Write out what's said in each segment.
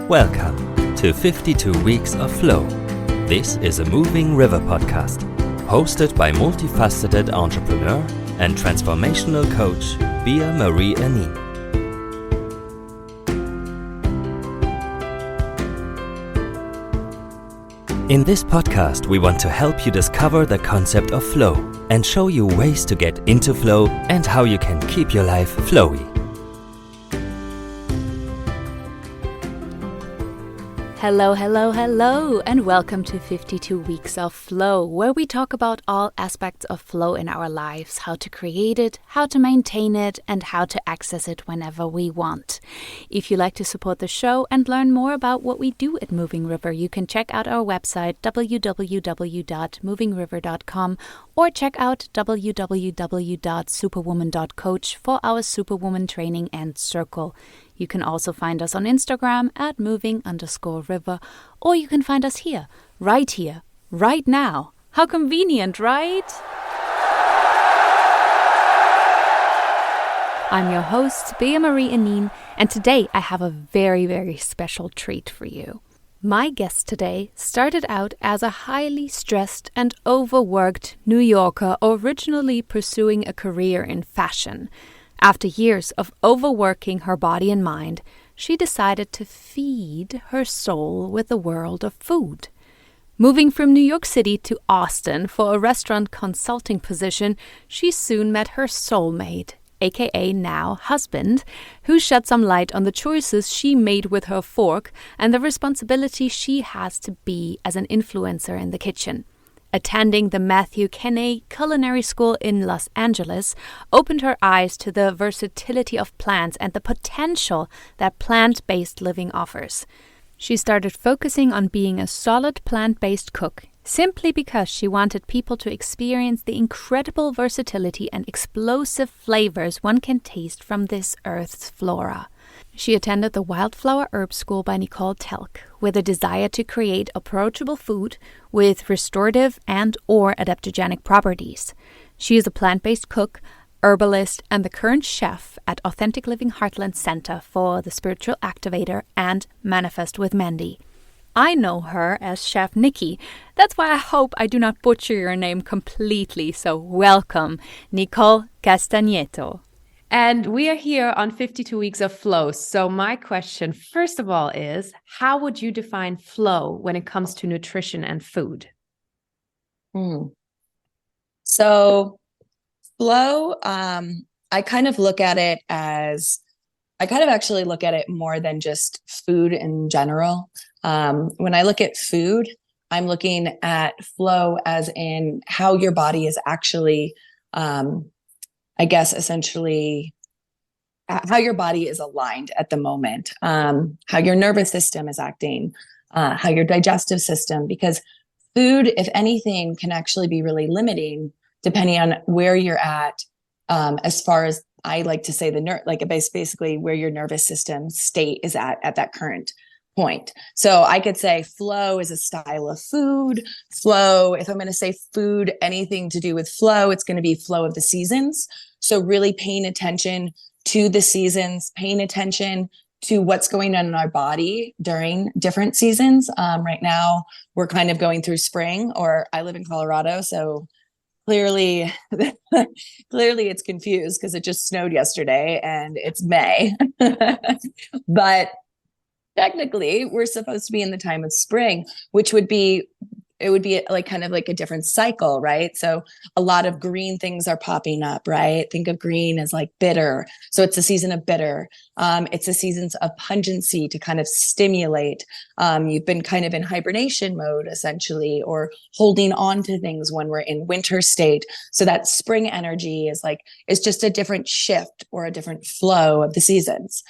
Welcome to 52 Weeks of Flow. This is a Moving River podcast, hosted by multifaceted entrepreneur and transformational coach Bea-Marie. In this podcast, we want to help you discover the concept of flow and show you ways to get into flow and how you can keep your life flowy. Hello, hello, hello, and welcome to 52 Weeks of Flow, where we talk about all aspects of flow in our lives, how to create it, how to maintain it, and how to access it whenever we want. If you like to support the show and learn more about what we do at Moving River, you can check out our website www.movingriver.com or check out www.superwoman.coach for our Superwoman training and circle. You can also find us on Instagram at moving_river, or you can find us here, right now. How convenient, right? I'm your host, Bea-Marie, and today I have a very, very special treat for you. My guest today started out as a highly stressed and overworked New Yorker originally pursuing a career in fashion. After years of overworking her body and mind, she decided to feed her soul with the world of food. Moving from New York City to Austin for a restaurant consulting position, she soon met her soulmate, aka now husband, who shed some light on the choices she made with her fork and the responsibility she has to be as an influencer in the kitchen. Attending the Matthew Kenney Culinary School in Los Angeles opened her eyes to the versatility of plants and the potential that plant-based living offers. She started focusing on being a solid plant-based cook, simply because she wanted people to experience the incredible versatility and explosive flavors one can taste from this earth's flora. She attended the Wildflower Herb School by Nicole Castagneto with a desire to create approachable food with restorative and/or adaptogenic properties. She is a plant-based cook, herbalist, and the current chef at Authentic Living Heartland Center for the Spiritual Activator and Manifest with Mandy. I know her as Chef Nikki. That's why I hope I do not butcher your name completely. So welcome, Nicole Castagneto. And we are here on 52 Weeks of Flow. So my question, first of all, is how would you define flow when it comes to nutrition and food? So flow, I kind of look at it as, I kind of actually look at it more than just food in general. When I look at food, I'm looking at flow as in how your body is actually, essentially how your body is aligned at the moment, how your nervous system is acting, how your digestive system, because food, if anything, can actually be really limiting depending on where you're at, as far as I like to say basically where your nervous system state is at that current point. So I could say flow is a style of food. Flow, if I'm going to say food, anything to do with flow, it's going to be flow of the seasons. So really paying attention to the seasons, paying attention to what's going on in our body during different seasons. Right now, we're kind of going through spring, or I live in Colorado, so clearly it's confused because it just snowed yesterday and it's May. But technically, we're supposed to be in the time of spring, which would be like kind of like a different cycle, right? So a lot of green things are popping up, right? Think of green as like bitter. So it's a season of bitter. It's a season of pungency to kind of stimulate. You've been kind of in hibernation mode, essentially, or holding on to things when we're in winter state. So that spring energy is just a different shift or a different flow of the seasons.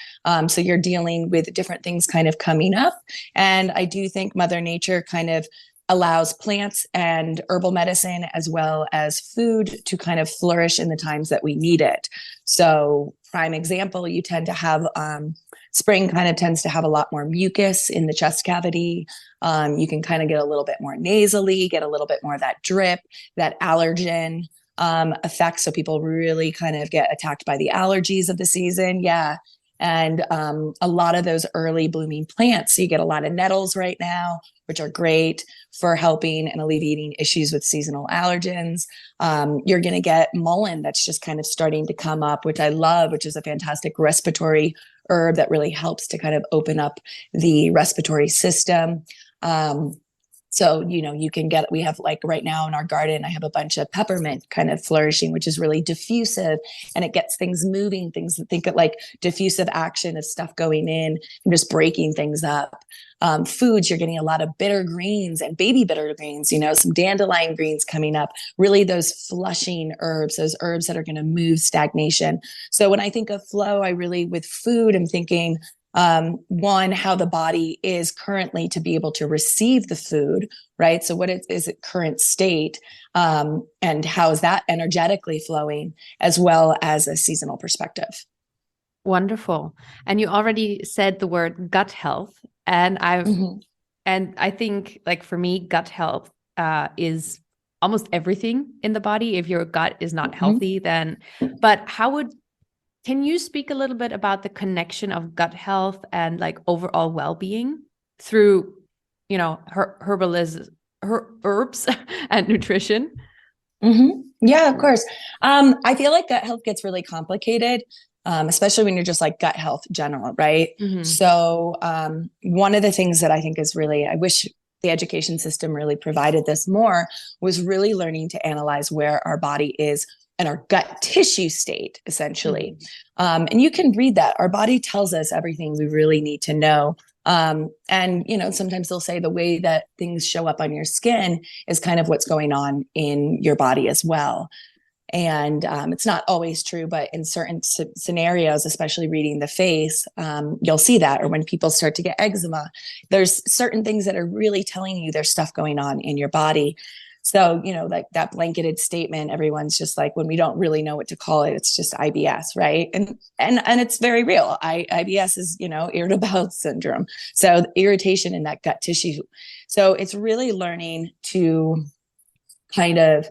So you're dealing with different things kind of coming up. And I do think Mother Nature kind of allows plants and herbal medicine as well as food to kind of flourish in the times that we need it. So prime example, you tend to have, spring kind of tends to have a lot more mucus in the chest cavity. You can kind of get a little bit more nasally, get a little bit more of that drip, that allergen effect. So people really kind of get attacked by the allergies of the season. Yeah. And a lot of those early blooming plants. So you get a lot of nettles right now, which are great for helping and alleviating issues with seasonal allergens. You're going to get mullein that's just kind of starting to come up, which I love, which is a fantastic respiratory herb that really helps to kind of open up the respiratory system. So, you can get, we have like right now in our garden, I have a bunch of peppermint kind of flourishing, which is really diffusive, and it gets things moving, things that think of like diffusive action of stuff going in and just breaking things up. Foods, you're getting a lot of bitter greens and baby bitter greens, some dandelion greens coming up, really those flushing herbs, those herbs that are going to move stagnation. So when I think of flow, I really, with food, I'm thinking, one, how the body is currently to be able to receive the food, right? So what is its current state, and how is that energetically flowing, as well as a seasonal perspective. Wonderful. And you already said the word gut health, and I think, like, for me, gut health is almost everything in the body. If your gut is not healthy, then, but can you speak a little bit about the connection of gut health and like overall well-being through, herbs and nutrition? Yeah, of course. I feel like gut health gets really complicated, especially when you're just like gut health general, right? So one of the things that I think is really, I wish the education system really provided this more, was really learning to analyze where our body is and our gut tissue state, essentially. And you can read that. Our body tells us everything we really need to know. And, sometimes they'll say the way that things show up on your skin is kind of what's going on in your body as well. And it's not always true, but in certain scenarios, especially reading the face, you'll see that. Or when people start to get eczema, there's certain things that are really telling you there's stuff going on in your body. So, like that blanketed statement, everyone's just like, when we don't really know what to call it, it's just IBS, right? And it's very real. IBS is, irritable bowel syndrome. So irritation in that gut tissue. So it's really learning to kind of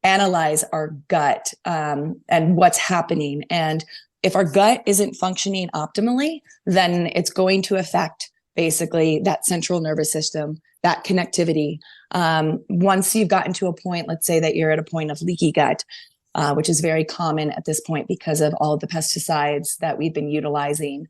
analyze our gut and what's happening. And if our gut isn't functioning optimally, then it's going to affect basically that central nervous system, that connectivity. Once you've gotten to a point, let's say that you're at a point of leaky gut, which is very common at this point because of all of the pesticides that we've been utilizing,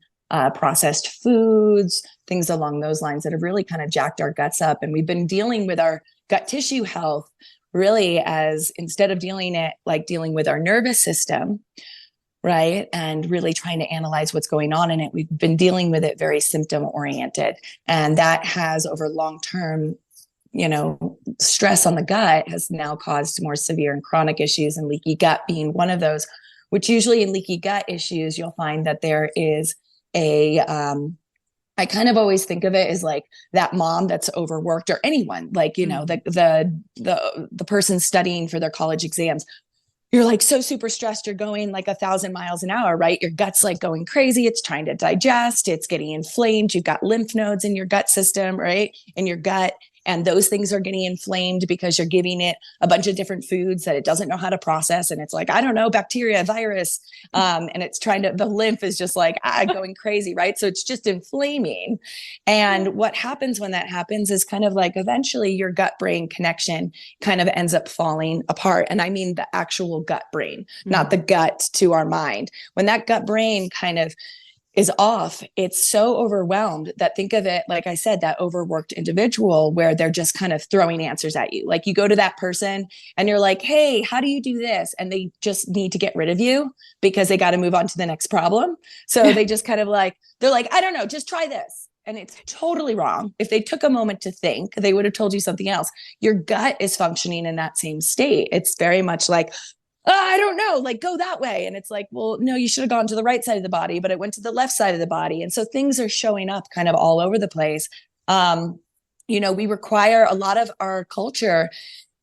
processed foods, things along those lines that have really kind of jacked our guts up. And we've been dealing with our gut tissue health really as, instead of dealing with our nervous system, right, and really trying to analyze what's going on in it, we've been dealing with it very symptom oriented. And that has, over long-term, stress on the gut, has now caused more severe and chronic issues, and leaky gut being one of those, which usually in leaky gut issues, you'll find that there is I kind of always think of it as like that mom that's overworked, or anyone, like, the person studying for their college exams. You're like so super stressed. You're going like 1,000 miles an hour, right? Your gut's like going crazy. It's trying to digest. It's getting inflamed. You've got lymph nodes in your gut system, right? In your gut. And those things are getting inflamed because you're giving it a bunch of different foods that it doesn't know how to process. And it's like, I don't know, bacteria, virus. And it's the lymph is just like going crazy, right? So it's just inflaming. And what happens when that happens is kind of like eventually your gut brain connection kind of ends up falling apart. And I mean the actual gut brain, not the gut to our mind. When that gut brain kind of is off, it's so overwhelmed that, think of it, like I said, that overworked individual where they're just kind of throwing answers at you. Like you go to that person and you're like, hey, how do you do this? And they just need to get rid of you because they got to move on to the next problem. So they just kind of they're like, I don't know, just try this. And it's totally wrong. If they took a moment to think, they would have told you something else. Your gut is functioning in that same state. It's very much like, I don't know, like go that way. And it's like, well, no, you should have gone to the right side of the body, but it went to the left side of the body. And so things are showing up kind of all over the place. We require a lot of our culture.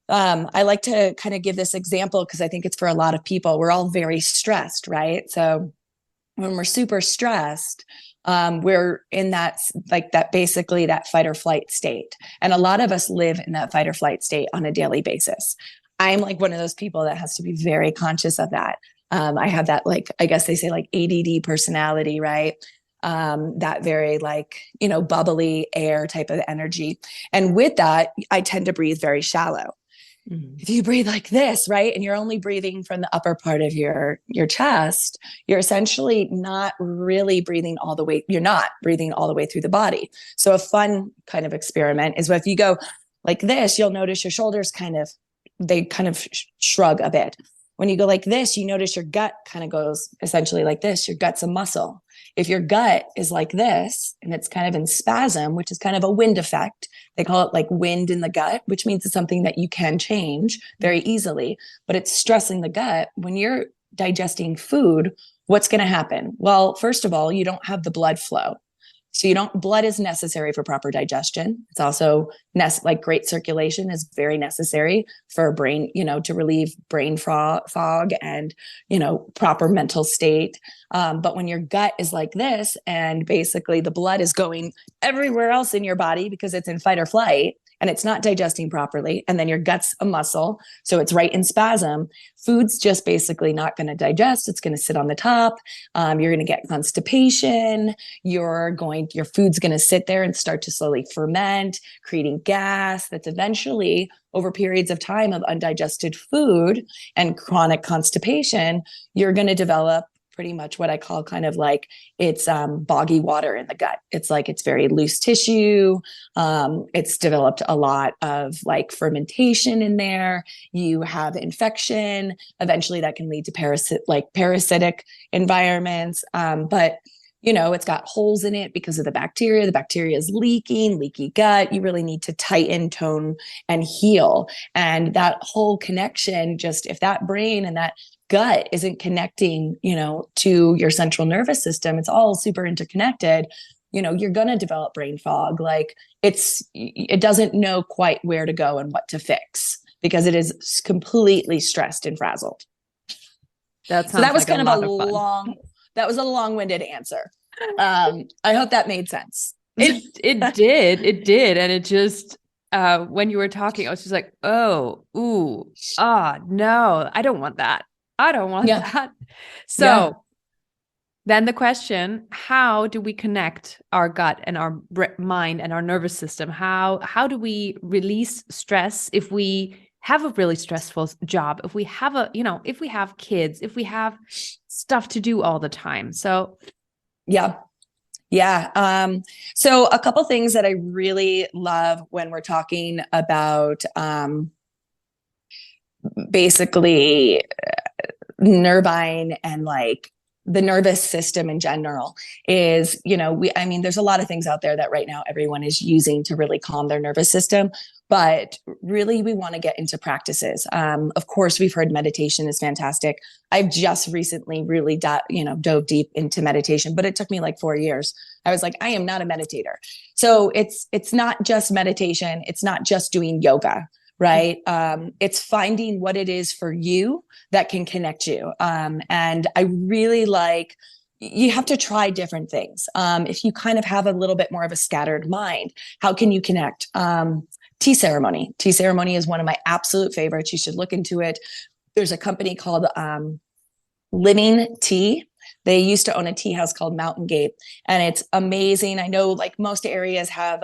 I like to kind of give this example because I think it's for a lot of people. We're all very stressed, right? So when we're super stressed, we're in that, like that, basically that fight or flight state. And a lot of us live in that fight or flight state on a daily basis. I'm like one of those people that has to be very conscious of that. I have that, like, I guess they say like ADD personality, right? That very like, bubbly air type of energy. And with that, I tend to breathe very shallow. Mm-hmm. If you breathe like this, right, and you're only breathing from the upper part of your chest, you're essentially not really breathing all the way. You're not breathing all the way through the body. So a fun kind of experiment is if you go like this, you'll notice your shoulders they shrug a bit. When you go like this, you notice your gut kind of goes essentially like this. Your gut's a muscle. If your gut is like this and it's kind of in spasm, which is kind of a wind effect, they call it like wind in the gut, which means it's something that you can change very easily, but it's stressing the gut. When you're digesting food, what's going to happen? Well, first of all, you don't have the blood flow. So blood is necessary for proper digestion. It's also like great circulation is very necessary for brain, to relieve brain fog and, proper mental state. But when your gut is like this and basically the blood is going everywhere else in your body because it's in fight or flight, and it's not digesting properly, and then your gut's a muscle, so it's right in spasm, food's just basically not going to digest. It's going to sit on the top. You're going to get constipation. Your food's going to sit there and start to slowly ferment, creating gas that's eventually, over periods of time of undigested food and chronic constipation, you're going to develop pretty much what I call kind of like it's boggy water in the gut. It's like it's very loose tissue. It's developed a lot of like fermentation in there. You have infection. Eventually that can lead to parasitic environments. But it's got holes in it because of the bacteria. The bacteria is leaky gut. You really need to tighten, tone, and heal. And that whole connection, just if that brain and that gut isn't connecting, to your central nervous system, it's all super interconnected, you're going to develop brain fog. Like it doesn't know quite where to go and what to fix because it is completely stressed and frazzled. That was kind of that was a long-winded answer. I hope that made sense. It did. And it just, when you were talking, I was just like, oh, ooh, no, I don't want that. I don't want that. So then the question, how do we connect our gut and our mind and our nervous system? How do we release stress if we have a really stressful job, if we have if we have kids, if we have stuff to do all the time? So so a couple things that I really love when we're talking about basically nervine and like the nervous system in general is, there's a lot of things out there that right now everyone is using to really calm their nervous system, but really we want to get into practices. Of course, we've heard meditation is fantastic. I've just recently really dove deep into meditation, but it took me like 4 years. I was like, I am not a meditator. So it's not just meditation. It's not just doing yoga. Right. It's finding what it is for you that can connect you. And I really you have to try different things. If you kind of have a little bit more of a scattered mind, how can you connect? Tea ceremony. Tea ceremony is one of my absolute favorites. You should look into it. There's a company called Living Tea. They used to own a tea house called Mountain Gate, and it's amazing. I know like most areas have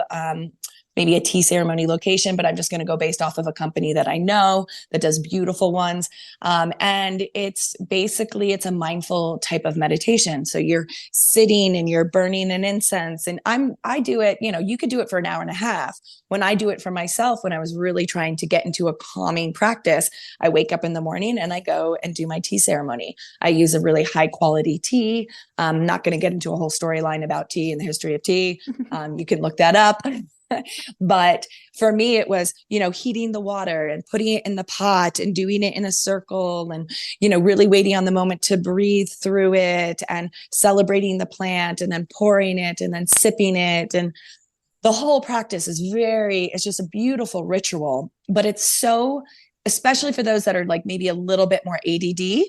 maybe a tea ceremony location, but I'm just going to go based off of a company that I know that does beautiful ones. And it's a mindful type of meditation. So you're sitting and you're burning an incense, and I do it, you could do it for an hour and a half. When I do it for myself, when I was really trying to get into a calming practice, I wake up in the morning and I go and do my tea ceremony. I use a really high quality tea. I'm not going to get into a whole storyline about tea and the history of tea. You can look that up. But for me, it was, heating the water and putting it in the pot and doing it in a circle and, really waiting on the moment to breathe through it and celebrating the plant and then pouring it and then sipping it. And the whole practice is it's just a beautiful ritual, but it's so, especially for those that are like maybe a little bit more ADD,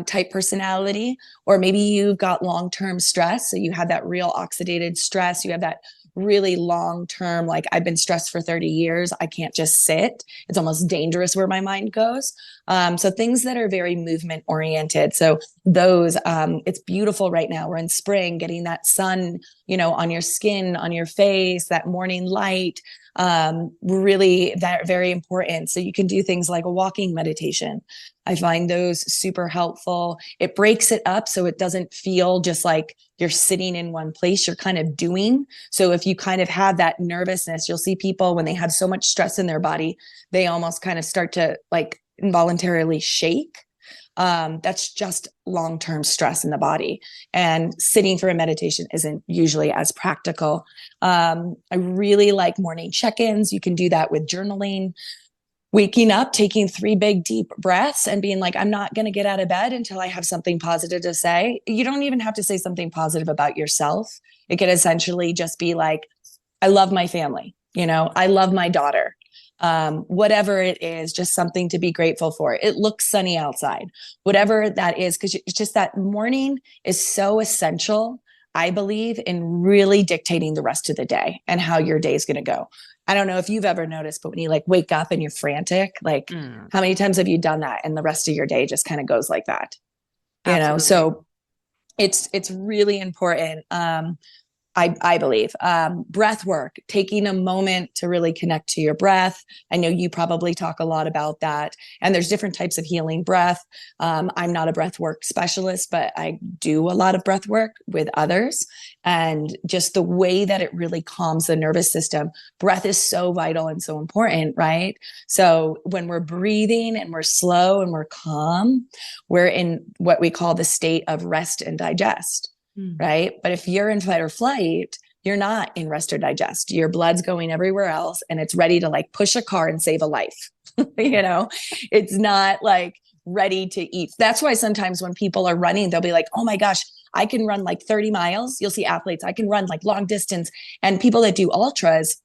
type personality, or maybe you've got long-term stress. So you have that real oxidated stress. You have that really long-term, like I've been stressed for 30 years. I can't just sit. It's almost dangerous where my mind goes. So things that are very movement oriented. So those, it's beautiful right now. We're in spring, getting that sun, on your skin, on your face, that morning light, really that very important. So you can do things like a walking meditation. I find those super helpful. It breaks it up so it doesn't feel just like you're sitting in one place, you're kind of doing. So if you kind of have that nervousness, you'll see people when they have so much stress in their body, they almost kind of start to like involuntarily shake. That's just long-term stress in the body, and sitting for a meditation isn't usually as practical. I really like morning check-ins. You can do that with journaling, waking up, taking 3 big deep breaths and being like, I'm not going to get out of bed until I have something positive to say. You don't even have to say something positive about yourself. It can essentially just be like, I love my family. I love my daughter. Whatever it is, just something to be grateful for. It looks sunny outside, whatever that is, because it's just that morning is so essential, I believe, in really dictating the rest of the day and how your day is going to go. I don't know if you've ever noticed, but when you like wake up and you're frantic, like how many times have you done that? And the rest of your day just kind of goes like that, so it's really important. I believe, breath work, taking a moment to really connect to your breath. I know you probably talk a lot about that, and there's different types of healing breath. I'm not a breath work specialist, but I do a lot of breath work with others, and just the way that it really calms the nervous system. Breath is so vital and so important, right? So when we're breathing and we're slow and we're calm, we're in what we call the state of rest and digest. Right. But if you're in fight or flight, you're not in rest or digest. Your blood's going everywhere else and it's ready to like push a car and save a life. It's not like ready to eat. That's why sometimes when people are running, they'll be like, oh my gosh, I can run like 30 miles. You'll see athletes, I can run like long distance. And people that do ultras,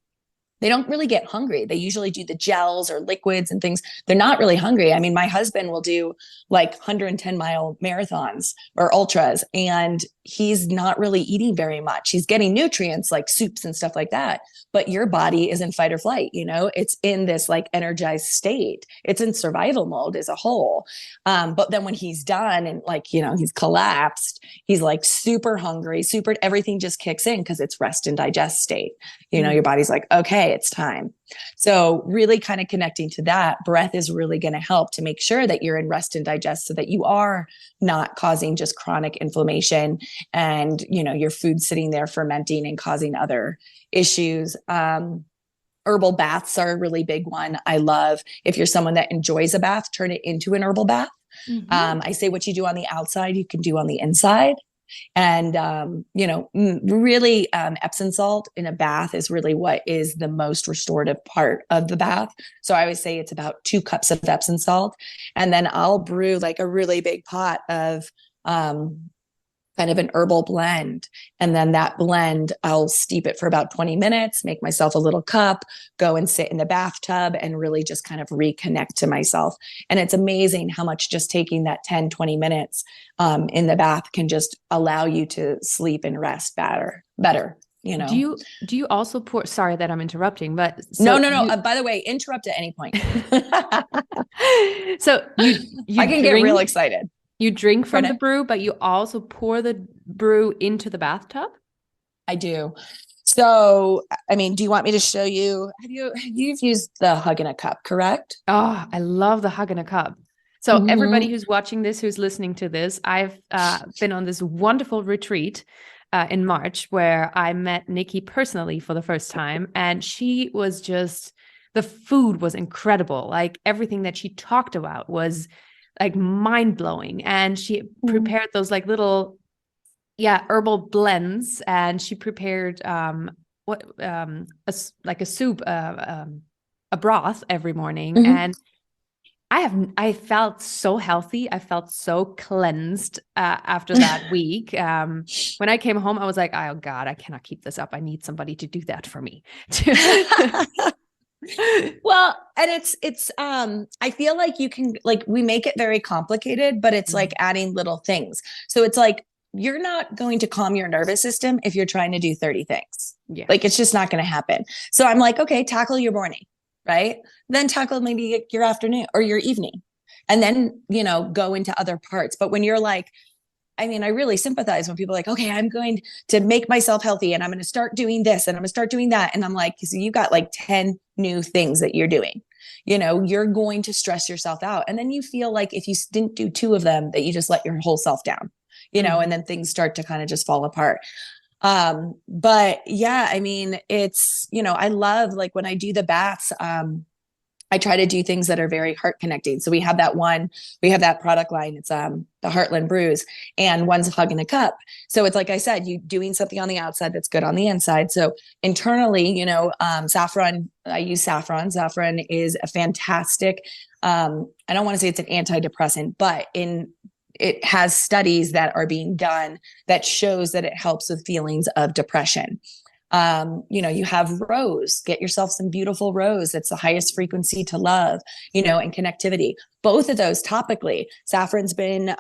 they don't really get hungry. They usually do the gels or liquids and things. They're not really hungry. I mean, my husband will do like 110-mile marathons or ultras, and he's not really eating very much. He's getting nutrients like soups and stuff like that. But your body is in fight or flight, it's in this like energized state. It's in survival mode as a whole. But then when he's done and like, he's collapsed, he's like super hungry, everything just kicks in because it's rest and digest state. Your body's like, okay, it's time. So really kind of connecting to that, breath is really going to help to make sure that you're in rest and digest so that you are not causing just chronic inflammation and, your food sitting there fermenting and causing other issues. Herbal baths are a really big one. I love, if you're someone that enjoys a bath, turn it into an herbal bath. I say what you do on the outside, you can do on the inside. And, really Epsom salt in a bath is really what is the most restorative part of the bath. So I always say it's about 2 cups of Epsom salt. And then I'll brew like a really big pot of kind of an herbal blend. And then that blend, I'll steep it for about 20 minutes, make myself a little cup, go and sit in the bathtub and really just kind of reconnect to myself. And it's amazing how much just taking that 10, 20 minutes in the bath can just allow you to sleep and rest better. Do you also pour, sorry that I'm interrupting, but no. By the way, interrupt at any point. So you I can get real excited. You drink from the brew, but you also pour the brew into the bathtub? I do. So, I mean, do you want me to show you? You've used the Hug in a Cup, correct? Oh, I love the Hug in a Cup. So everybody who's watching this, who's listening to this, I've been on this wonderful retreat in March where I met Nikki personally for the first time. And she was just, the food was incredible. Like everything that she talked about was like mind-blowing. And she prepared those like little herbal blends, and she prepared a soup, a broth every morning. And I felt so healthy. I felt so cleansed after that week. When I came home, I was like, oh God, I cannot keep this up. I need somebody to do that for me. Well, and it's I feel like you can, like, we make it very complicated, but it's like adding little things. So it's like, you're not going to calm your nervous system if you're trying to do 30 things. Yeah. Like, it's just not going to happen. So I'm like, okay, tackle your morning, right? Then tackle maybe your afternoon or your evening, and then, go into other parts. But when you're like, I mean, I really sympathize when people are like, okay, I'm going to make myself healthy and I'm going to start doing this and I'm going to start doing that. And I'm like, so you got like 10 new things that you're doing. You're going to stress yourself out. And then you feel like if you didn't do 2 of them, that you just let your whole self down, and then things start to kind of just fall apart. But yeah, I mean, it's, I love, like, when I do the baths, I try to do things that are very heart connecting. So we have that product line. It's the Heartland brews, and one's a hug in a cup. So it's like I said, you doing something on the outside that's good on the inside. So internally, saffron, I use saffron. Saffron is a fantastic, I don't want to say it's an antidepressant, but it has studies that are being done that shows that it helps with feelings of depression. You have rose, get yourself some beautiful rose. That's the highest frequency to love, and connectivity. Both of those topically, saffron's been,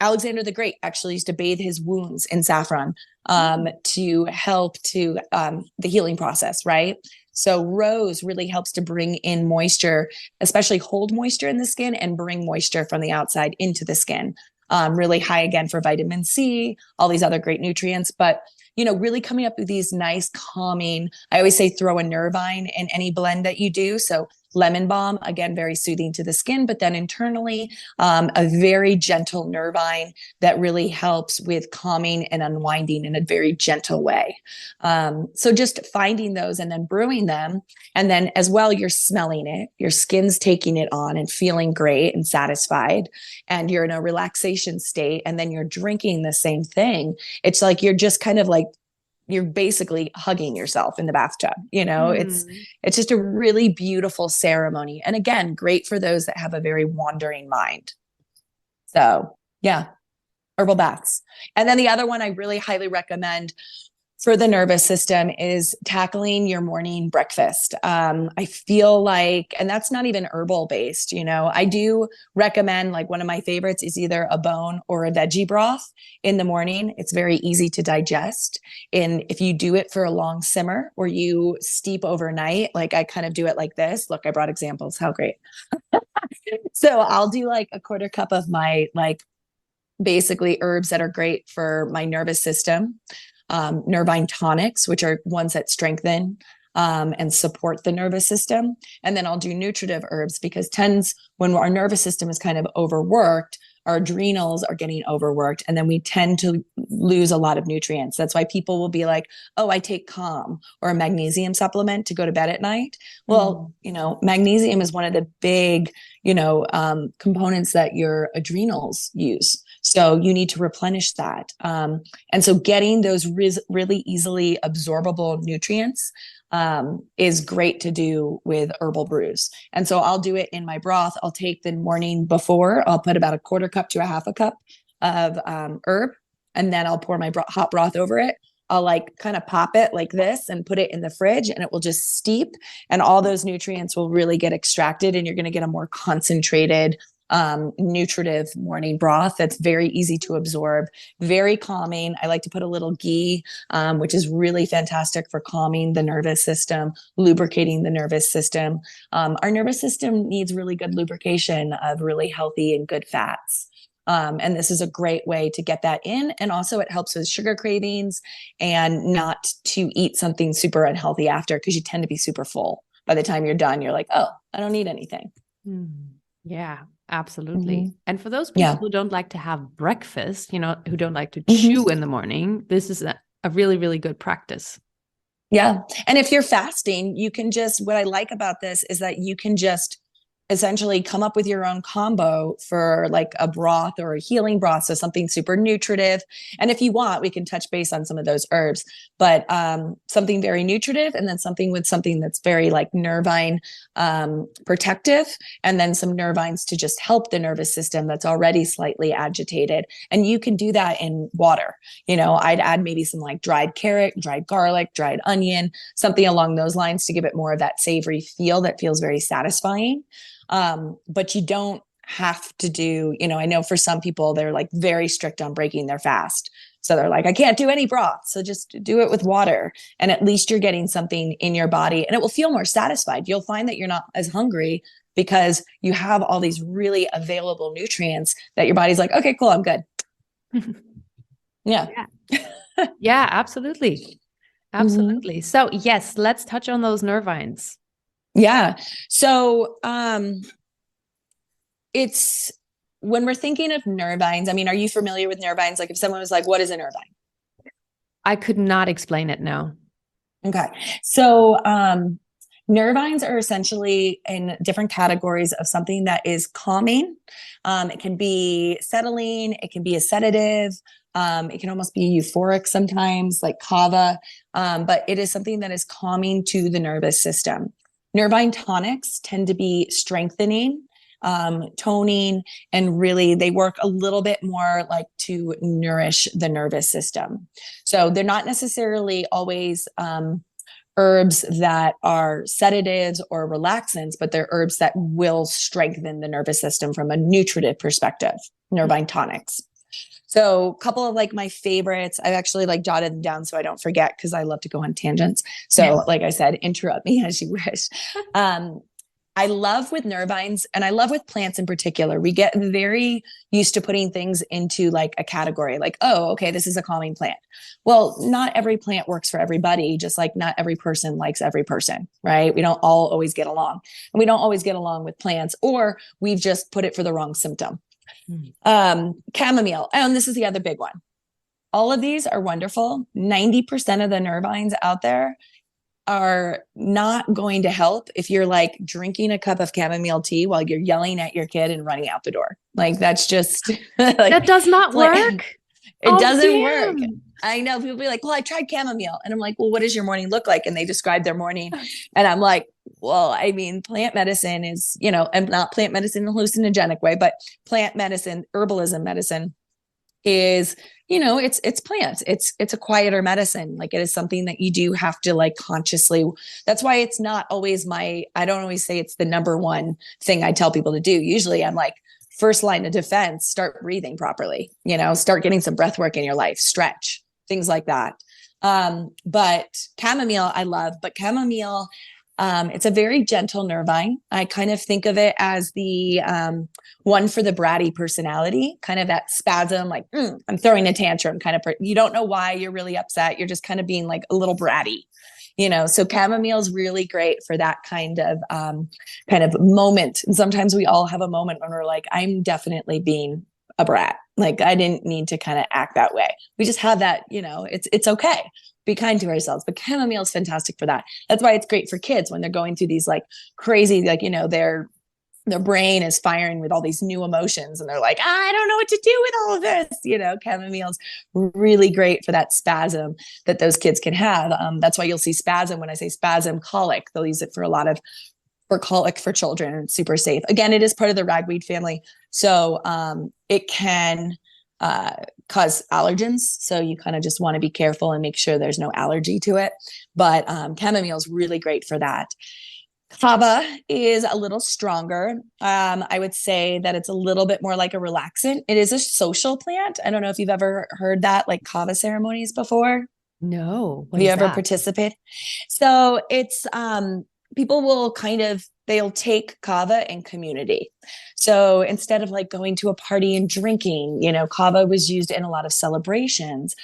Alexander the Great actually used to bathe his wounds in saffron, to help to, the healing process. Right. So rose really helps to bring in moisture, especially hold moisture in the skin and bring moisture from the outside into the skin. Really high again for vitamin C, all these other great nutrients, but really coming up with these nice calming, I always say throw a nervine in any blend that you do. So lemon balm, again, very soothing to the skin, but then internally, a very gentle nervine that really helps with calming and unwinding in a very gentle way. So just finding those and then brewing them. And then as well, you're smelling it, your skin's taking it on and feeling great and satisfied. And you're in a relaxation state. And then you're drinking the same thing. It's like, you're just kind of like, you're basically hugging yourself in the bathtub. It's just a really beautiful ceremony. And again, great for those that have a very wandering mind. So yeah, herbal baths. And then the other one I really highly recommend for the nervous system is tackling your morning breakfast. I feel like, and that's not even herbal based, I do recommend, like, one of my favorites is either a bone or a veggie broth in the morning. It's very easy to digest. And if you do it for a long simmer or you steep overnight, like I kind of do it like this. Look, I brought examples. How great. So I'll do like a 1/4 cup of my, like, basically herbs that are great for my nervous system. Nervine tonics, which are ones that strengthen and support the nervous system. And then I'll do nutritive herbs, because when our nervous system is kind of overworked, our adrenals are getting overworked, and then we tend to lose a lot of nutrients. That's why people will be like, oh, I take Calm or a magnesium supplement to go to bed at night. Well, magnesium is one of the big, components that your adrenals use. So you need to replenish that. And so getting those really easily absorbable nutrients is great to do with herbal brews. And so I'll do it in my broth. I'll take the morning before, I'll put about a 1/4 cup to a 1/2 cup of herb, and then I'll pour my hot broth over it. I'll like kind of pop it like this and put it in the fridge, and it will just steep, and all those nutrients will really get extracted, and you're going to get a more concentrated nutritive morning broth that's very easy to absorb, very calming. I like to put a little ghee, which is really fantastic for calming the nervous system, lubricating the nervous system. Our nervous system needs really good lubrication of really healthy and good fats. And this is a great way to get that in. And also it helps with sugar cravings and not to eat something super unhealthy after, because you tend to be super full. By the time you're done, you're like, oh, I don't need anything. Yeah. Absolutely. And for those people who don't like to have breakfast, who don't like to chew in the morning, this is a really, really good practice. Yeah. And if you're fasting, you can what I like about this is that you can just essentially come up with your own combo for like a broth or a healing broth. So something super nutritive. And if you want, we can touch base on some of those herbs, but something very nutritive, and then something that's very like nervine protective, and then some nervines to just help the nervous system that's already slightly agitated. And you can do that in water. I'd add maybe some like dried carrot, dried garlic, dried onion, something along those lines to give it more of that savory feel that feels very satisfying. But you don't have to do, I know for some people, they're like very strict on breaking their fast. So they're like, I can't do any broth. So just do it with water. And at least you're getting something in your body and it will feel more satisfied. You'll find that you're not as hungry because you have all these really available nutrients that your body's like, okay, cool, I'm good. Yeah. Yeah, absolutely. Absolutely. So yes, let's touch on those nervines. Yeah. So, it's when we're thinking of nervines, I mean, are you familiar with nervines? Like if someone was like, what is a nervine? I could not explain it now. Okay. So, nervines are essentially in different categories of something that is calming. It can be settling. It can be a sedative. It can almost be euphoric sometimes, like kava. But it is something that is calming to the nervous system. Nervine tonics tend to be strengthening, toning, and really they work a little bit more like to nourish the nervous system. So they're not necessarily always herbs that are sedatives or relaxants, but they're herbs that will strengthen the nervous system from a nutritive perspective, nervine tonics. So a couple of like my favorites, I've actually like jotted them down so I don't forget because I love to go on tangents. So like I said, interrupt me as you wish. I love with nervines and I love with plants in particular. We get very used to putting things into like a category like, oh, okay, this is a calming plant. Well, not every plant works for everybody, just like not every person likes every person, right? We don't all always get along. And we don't always get along with plants, or we've just put it for the wrong symptom. Chamomile. And this is the other big one. All of these are wonderful. 90% of the nervines out there are not going to help if you're like drinking a cup of chamomile tea while you're yelling at your kid and running out the door. Like that's just like, that does not work. It doesn't work. I know people be like, well, I tried chamomile. And I'm like, well, what does your morning look like? And they describe their morning. And I'm like, well, I mean, plant medicine is, and not plant medicine in a hallucinogenic way, but plant medicine, herbalism medicine is, it's plants. It's a quieter medicine. Like it is something that you do have to like consciously. That's why it's not always I don't always say it's the number one thing I tell people to do. Usually I'm like, first line of defense, start breathing properly, start getting some breath work in your life, stretch, things like that. But chamomile, I love, but chamomile, it's a very gentle nervine. I kind of think of it as the one for the bratty personality, kind of that spasm, like I'm throwing a tantrum kind of, you don't know why you're really upset. You're just kind of being like a little bratty, so chamomile is really great for that kind of moment. And sometimes we all have a moment when we're like, I'm definitely being a brat. Like I didn't need to kind of act that way. We just have that, it's okay. Be kind to ourselves. But chamomile is fantastic for that. That's why it's great for kids when they're going through these like crazy, like, their brain is firing with all these new emotions and they're like, I don't know what to do with all of this. Chamomile's really great for that spasm that those kids can have. That's why you'll see spasm. When I say spasm, colic, they'll use it for for colic for children, and it's super safe. Again, it is part of the ragweed family. So it can cause allergens. So you kind of just want to be careful and make sure there's no allergy to it. But chamomile is really great for that. Kava is a little stronger. I would say that it's a little bit more like a relaxant. It is a social plant. I don't know if you've ever heard that, like kava ceremonies before. No. Have you ever participated? So it's, people will they'll take kava in community. So instead of like going to a party and drinking, kava was used in a lot of celebrations.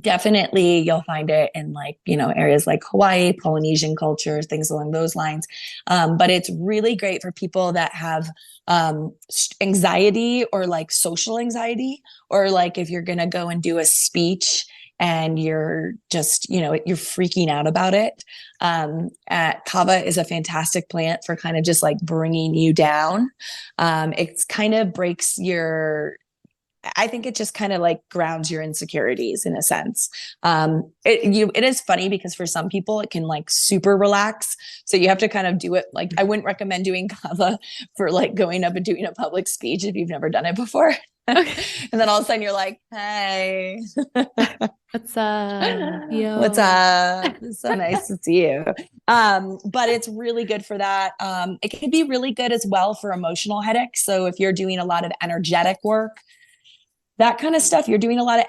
Definitely you'll find it in like, areas like Hawaii, Polynesian culture, things along those lines. But it's really great for people that have anxiety or like social anxiety, or like if you're going to go and do a speech and you're just, you're freaking out about it. Kava is a fantastic plant for kind of just like bringing you down. It's kind of breaks I think it just kind of like grounds your insecurities in a sense. It is funny because for some people it can like super relax. So you have to kind of do it. Like, I wouldn't recommend doing kava for like going up and doing a public speech if you've never done it before. Okay. And then all of a sudden you're like, hey, what's up? Yo. What's up? It's so nice to see you. But it's really good for that. It can be really good as well for emotional headaches. So if you're doing a lot of energetic work, that kind of stuff, you're doing a lot of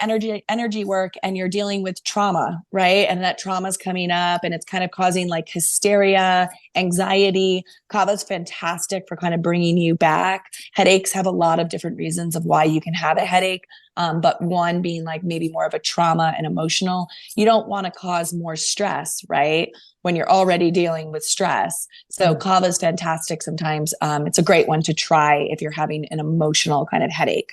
energy work and you're dealing with trauma, right? And that trauma is coming up and it's kind of causing like hysteria, anxiety. Kava is fantastic for kind of bringing you back. Headaches have a lot of different reasons of why you can have a headache. But one being like maybe more of a trauma and emotional. You don't want to cause more stress, right? When you're already dealing with stress. So kava is fantastic sometimes. It's a great one to try if you're having an emotional kind of headache.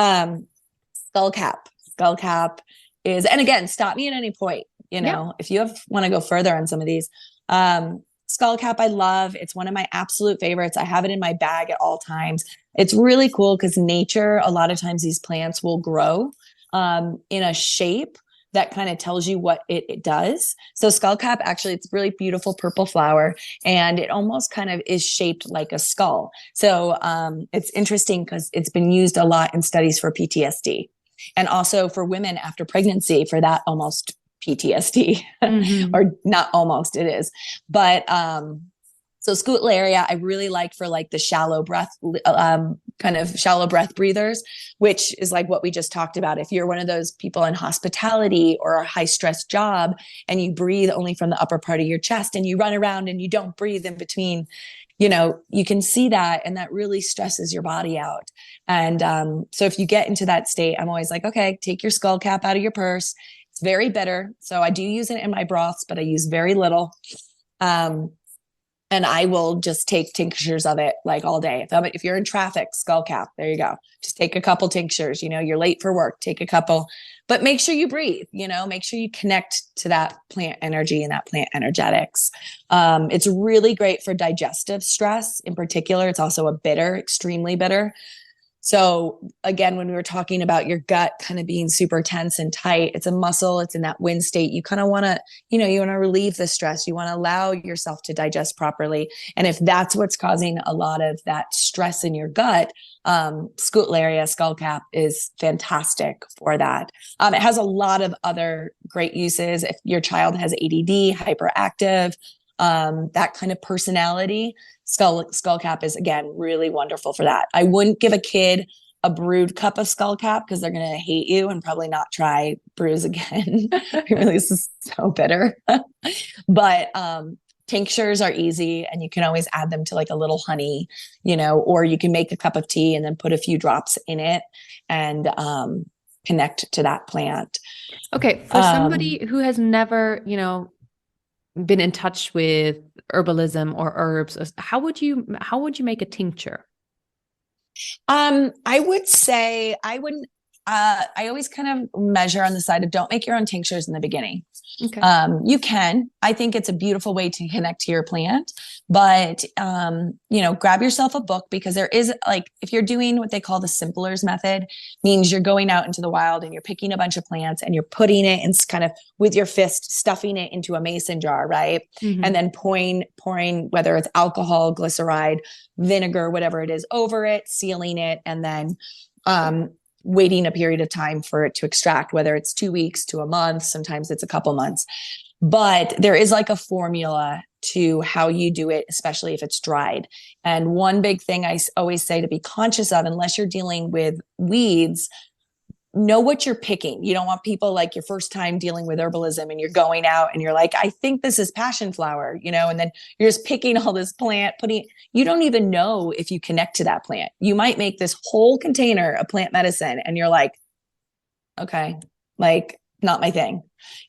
Skull cap is, and again, stop me at any point, if you want to go further on some of these. Skull cap, I love. It's one of my absolute favorites. I have it in my bag at all times. It's really cool because nature, a lot of times these plants will grow in a shape that kind of tells you what it does. So skull cap, actually, it's really beautiful purple flower, and it almost kind of is shaped like a skull. So it's interesting because it's been used a lot in studies for PTSD and also for women after pregnancy for that almost PTSD or not almost, it is. But so Scutellaria, I really like for like the shallow breath, kind of shallow breath breathers, which is like what we just talked about. If you're one of those people in hospitality or a high stress job and you breathe only from the upper part of your chest and you run around and you don't breathe in between, you can see that, and that really stresses your body out. And so if you get into that state, I'm always like, okay, take your skull cap out of your purse. It's very bitter. So I do use it in my broths, but I use very little. And I will just take tinctures of it like all day. If you're in traffic, skull cap, there you go. Just take a couple tinctures, you're late for work, take a couple, but make sure you breathe, make sure you connect to that plant energy and that plant energetics. It's really great for digestive stress in particular. It's also a bitter, extremely bitter. So again, when we were talking about your gut kind of being super tense and tight, it's a muscle, it's in that wind state. You kind of want to, you want to relieve the stress. You want to allow yourself to digest properly. And if that's what's causing a lot of that stress in your gut, Scutellaria skull cap is fantastic for that. It has a lot of other great uses. If your child has ADD, hyperactive, that kind of personality, skull cap is, again, really wonderful for that. I wouldn't give a kid a brewed cup of skull cap because they're going to hate you and probably not try brews again. Really, this is so bitter. But tinctures are easy, and you can always add them to like a little honey, or you can make a cup of tea and then put a few drops in it and connect to that plant. Okay, for somebody who has never, been in touch with herbalism or herbs, how would you make a tincture? I would say I always kind of measure on the side of don't make your own tinctures in the beginning. Okay. You can. I think it's a beautiful way to connect to your plant, but grab yourself a book, because there is, like, if you're doing what they call the simplers method, means you're going out into the wild and you're picking a bunch of plants and you're putting it and kind of with your fist stuffing it into a mason jar, right? And then pouring whether it's alcohol, glyceride, vinegar, whatever it is, over it, sealing it, and then waiting a period of time for it to extract, whether it's 2 weeks to a month, sometimes it's a couple months. But there is like a formula to how you do it, especially if it's dried. And one big thing I always say to be conscious of, unless you're dealing with weeds, know what you're picking. You don't want people, like, your first time dealing with herbalism and you're going out and you're like, I think this is passion flower, and then you're just picking all this plant, you don't even know if you connect to that plant. You might make this whole container of plant medicine and you're like, okay, like, not my thing,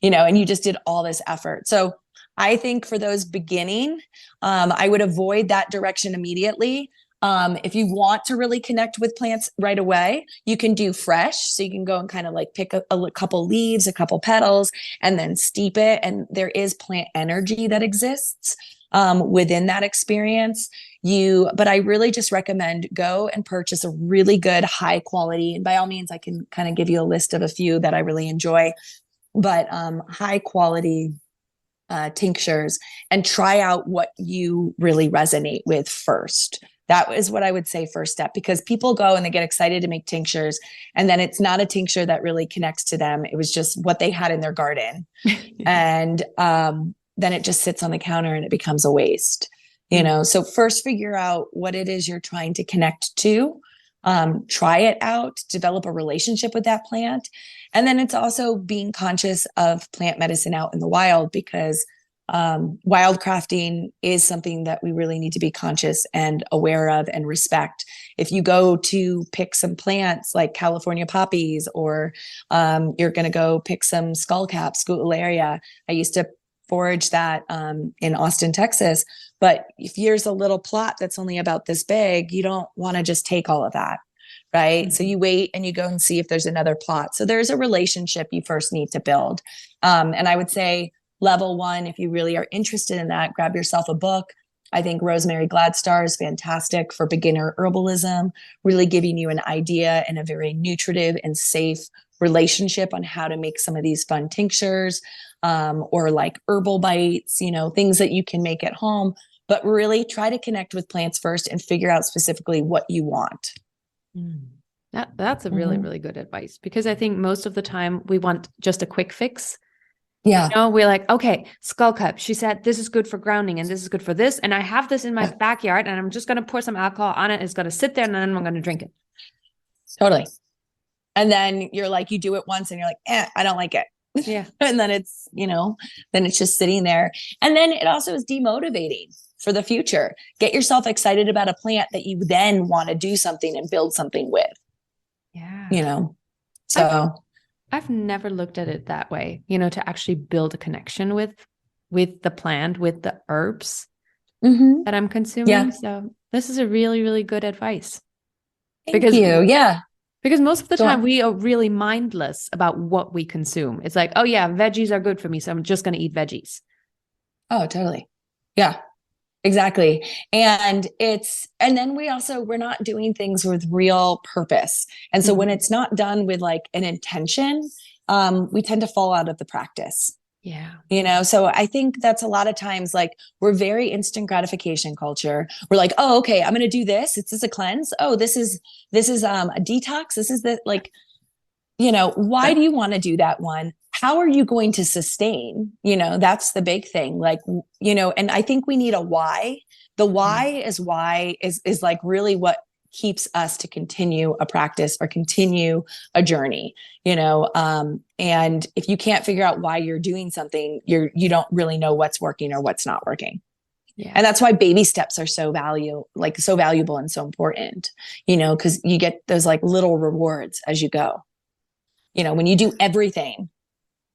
and you just did all this effort. So I think for those beginning, I would avoid that direction immediately. If you want to really connect with plants right away, you can do fresh. So you can go and kind of like pick a couple leaves, a couple petals, and then steep it. And there is plant energy that exists within that experience. But I really just recommend go and purchase a really good, high quality. And by all means, I can kind of give you a list of a few that I really enjoy, but high quality tinctures, and try out what you really resonate with first. That is what I would say first step, because people go and they get excited to make tinctures, and then it's not a tincture that really connects to them. It was just what they had in their garden. And then it just sits on the counter and it becomes a waste, So first figure out what it is you're trying to connect to. Try it out, develop a relationship with that plant. And then it's also being conscious of plant medicine out in the wild, because wildcrafting is something that we really need to be conscious and aware of and respect. If you go to pick some plants like California poppies, or you're going to go pick some skullcap, scutellaria. I used to forage that in Austin, Texas. But if there's a little plot that's only about this big, you don't want to just take all of that. Right. Mm-hmm. So you wait and you go and see if there's another plot. So there's a relationship you first need to build. And I would say level one, if you really are interested in that, grab yourself a book. I think Rosemary Gladstar is fantastic for beginner herbalism, really giving you an idea and a very nutritive and safe relationship on how to make some of these fun tinctures, or like herbal bites, things that you can make at home, but really try to connect with plants first and figure out specifically what you want. That's a really, really good advice, because I think most of the time we want just a quick fix. Yeah. We're like, okay, skullcap. She said, this is good for grounding and this is good for this. And I have this in my backyard and I'm just going to pour some alcohol on it. It's going to sit there and then I'm going to drink it. Totally. And then you're like, you do it once and you're like, I don't like it. Yeah. And then it's, then it's just sitting there. And then it also is demotivating for the future. Get yourself excited about a plant that you then want to do something and build something with. Yeah. So I've never looked at it that way, to actually build a connection with the plant, with the herbs that I'm consuming. Yeah. So this is a really, really good advice. Thank you. Yeah. Because most of the time we are really mindless about what we consume. It's like, oh yeah, veggies are good for me, so I'm just going to eat veggies. Oh, totally. Yeah, exactly. And then we're not doing things with real purpose. And so when it's not done with like an intention, we tend to fall out of the practice. Yeah. So I think that's a lot of times, like, we're very instant gratification culture. We're like, oh, okay, I'm going to do this. It's a cleanse. Oh, this is a detox. This is why do you want to do that one? How are you going to sustain? That's the big thing. Like, and I think we need a why. The why is like really what keeps us to continue a practice or continue a journey, and if you can't figure out why you're doing something, you don't really know what's working or what's not working. Yeah. And that's why baby steps are so valuable and so important, because you get those like little rewards as you go. When you do everything,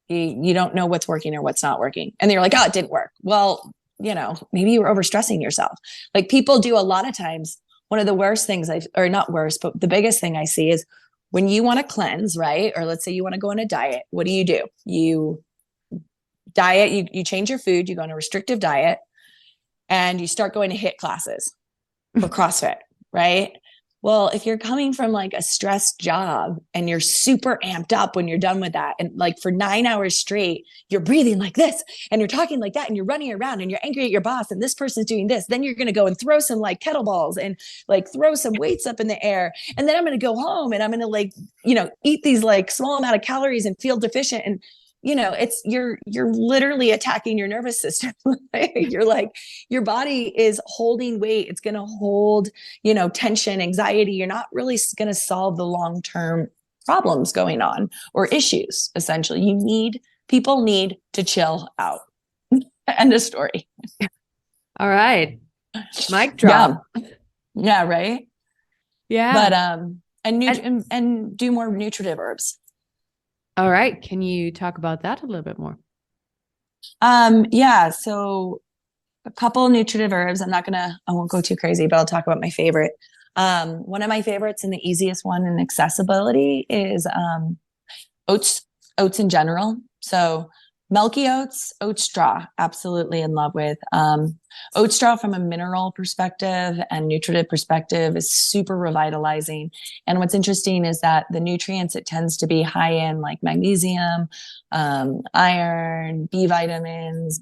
you don't know what's working or what's not working. And then you're like, oh, it didn't work. Well, maybe you were overstressing yourself. Like, people do a lot of times. One of the worst things or not worst, but the biggest thing I see is when you want to cleanse, right? Or let's say you want to go on a diet. What do? You diet, you change your food, you go on a restrictive diet, and you start going to HIIT classes for CrossFit, right? Well, if you're coming from like a stressed job and you're super amped up when you're done with that, and like for 9 hours straight, you're breathing like this and you're talking like that and you're running around and you're angry at your boss and this person's doing this, then you're going to go and throw some like kettlebells and like throw some weights up in the air. And then I'm going to go home and I'm going to like, eat these like small amount of calories and feel deficient. And you're literally attacking your nervous system. You're like, your body is holding weight. It's going to hold, tension, anxiety. You're not really going to solve the long-term problems going on or issues. Essentially, people need to chill out. End of story. All right. Mic drop. Yeah. Right. Yeah. But, and do more nutritive herbs. All right. Can you talk about that a little bit more? Yeah. So a couple nutritive herbs. I won't go too crazy, but I'll talk about my favorite. One of my favorites and the easiest one in accessibility is oats in general. So milky oats, oat straw, absolutely in love with. Oat straw from a mineral perspective and nutritive perspective is super revitalizing. And what's interesting is that the nutrients it tends to be high in, like magnesium, iron, B vitamins,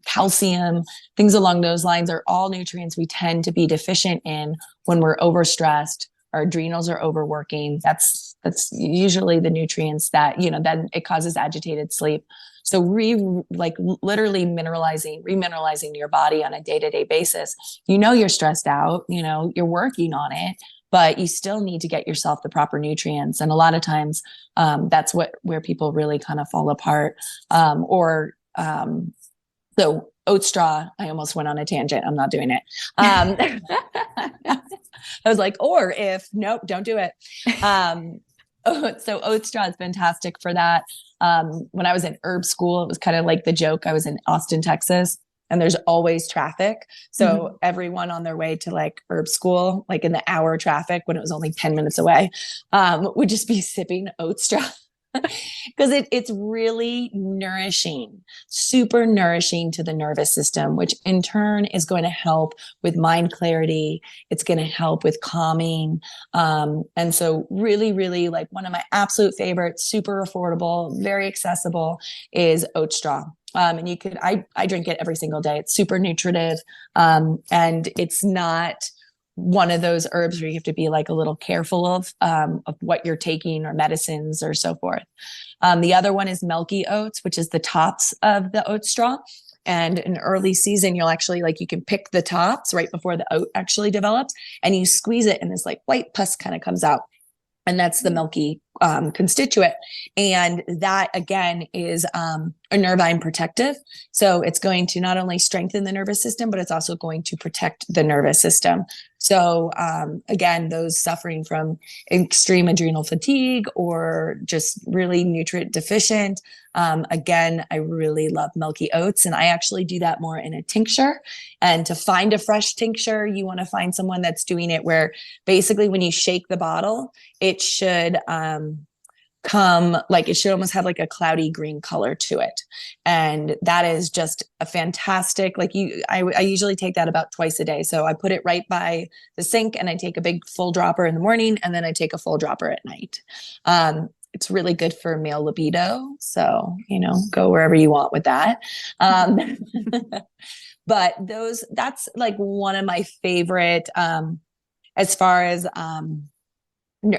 calcium, things along those lines, are all nutrients we tend to be deficient in when we're overstressed. Our adrenals are overworking. That's usually the nutrients that, then it causes agitated sleep. So literally remineralizing your body on a day-to-day basis. You're stressed out, you're working on it, but you still need to get yourself the proper nutrients. And a lot of times that's where people really kind of fall apart. So oat straw, I almost went on a tangent. I'm not doing it. I was like, nope, don't do it. So oat straw is fantastic for that. When I was in herb school, it was kind of like the joke. I was in Austin, Texas, and there's always traffic. So everyone on their way to like herb school, like in the hour traffic when it was only 10 minutes away, would just be sipping oat straw. Because it's really nourishing, super nourishing to the nervous system, which in turn is going to help with mind clarity. It's going to help with calming. And so really, really, like, one of my absolute favorites, super affordable, very accessible, is oat straw. And I drink it every single day. It's super nutritive. And it's not one of those herbs where you have to be like a little careful of what you're taking or medicines or so forth. The other one is milky oats, which is the tops of the oat straw. And in early season, you'll actually, like, you can pick the tops right before the oat actually develops, and you squeeze it and this like white pus kind of comes out. And that's the milky constituent. And that, again, is a nervine protective. So it's going to not only strengthen the nervous system, but it's also going to protect the nervous system. So again, those suffering from extreme adrenal fatigue or just really nutrient deficient, again, I really love milky oats, and I actually do that more in a tincture. And to find a fresh tincture, you want to find someone that's doing it where basically when you shake the bottle, it should it should almost have like a cloudy green color to it. And that is just a fantastic, I usually take that about twice a day. So I put it right by the sink, and I take a big full dropper in the morning, and then I take a full dropper at night. It's really good for male libido. So, go wherever you want with that. But that's like one of my favorite, as far as,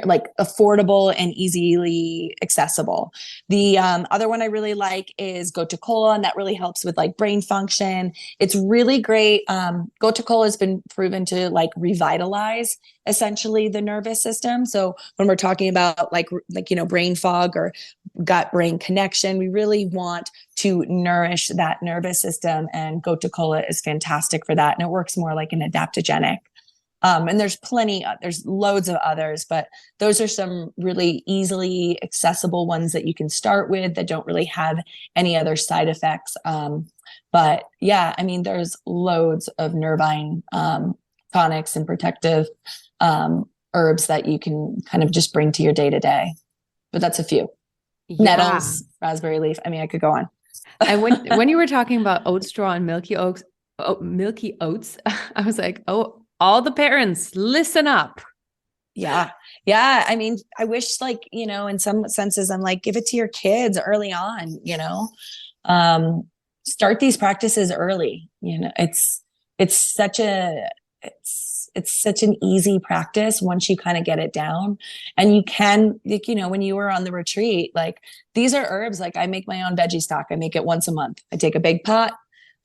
like affordable and easily accessible. The other one I really like is gotu kola, and that really helps with like brain function. It's really great. Gotu kola has been proven to like revitalize essentially the nervous system. So when we're talking about brain fog or gut brain connection, we really want to nourish that nervous system, and gotu kola is fantastic for that. And it works more like an adaptogenic. And there's loads of others, but those are some really easily accessible ones that you can start with that don't really have any other side effects. But yeah, I mean, there's loads of nervine tonics and protective herbs that you can kind of just bring to your day to day. But that's a few. Yeah. Nettles, raspberry leaf. I mean, I could go on. And when you were talking about oat straw and milky oats, I was like, oh, all the parents, listen up. Yeah. Yeah. I mean, I wish in some senses, I'm like, give it to your kids early on, start these practices early. It's such an easy practice once you kind of get it down. And you can, when you were on the retreat, like, these are herbs. Like, I make my own veggie stock. I make it once a month. I take a big pot.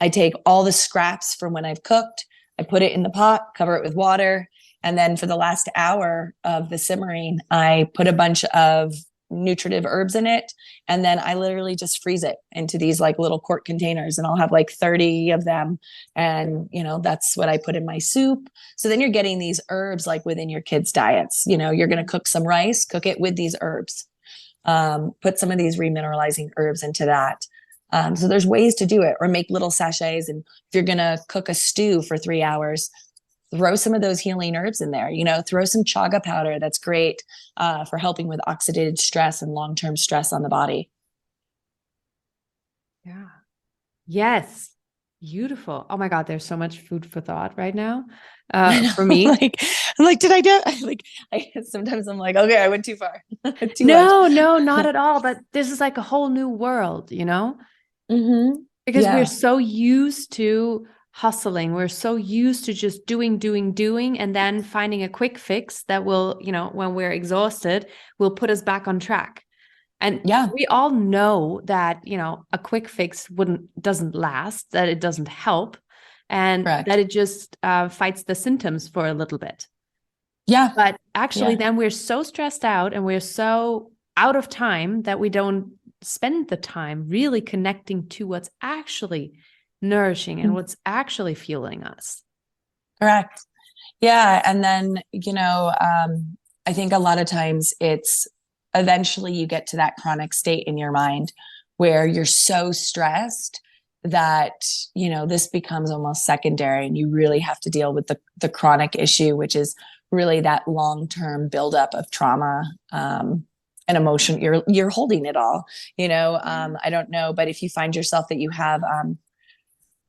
I take all the scraps from when I've cooked. I put it in the pot, cover it with water. And then for the last hour of the simmering, I put a bunch of nutritive herbs in it. And then I literally just freeze it into these like little quart containers, and I'll have like 30 of them. And, that's what I put in my soup. So then you're getting these herbs like within your kids' diets. You're going to cook some rice, cook it with these herbs. Put some of these remineralizing herbs into that. So there's ways to do it, or make little sachets. And if you're going to cook a stew for 3 hours, throw some of those healing herbs in there, throw some chaga powder. That's great for helping with oxidative stress and long-term stress on the body. Yeah. Yes. Beautiful. Oh my God. There's so much food for thought right now. For me, I'm like, did I do sometimes I'm like, okay, I went too far. No, not at all. But this is like a whole new world, Mm-hmm. because we're so used to hustling. We're so used to just doing, and then finding a quick fix that will, when we're exhausted, will put us back on track. And we all know that, a quick fix doesn't last, that it doesn't help, and Correct. that it just fights the symptoms for a little bit. Yeah. But actually then we're so stressed out and we're so out of time that we don't spend the time really connecting to what's actually nourishing and what's actually fueling us. Correct. Yeah. And then, I think a lot of times it's eventually you get to that chronic state in your mind where you're so stressed that, this becomes almost secondary, and you really have to deal with the chronic issue, which is really that long-term buildup of trauma, and emotion. You're holding it all, I don't know, but if you find yourself that you have,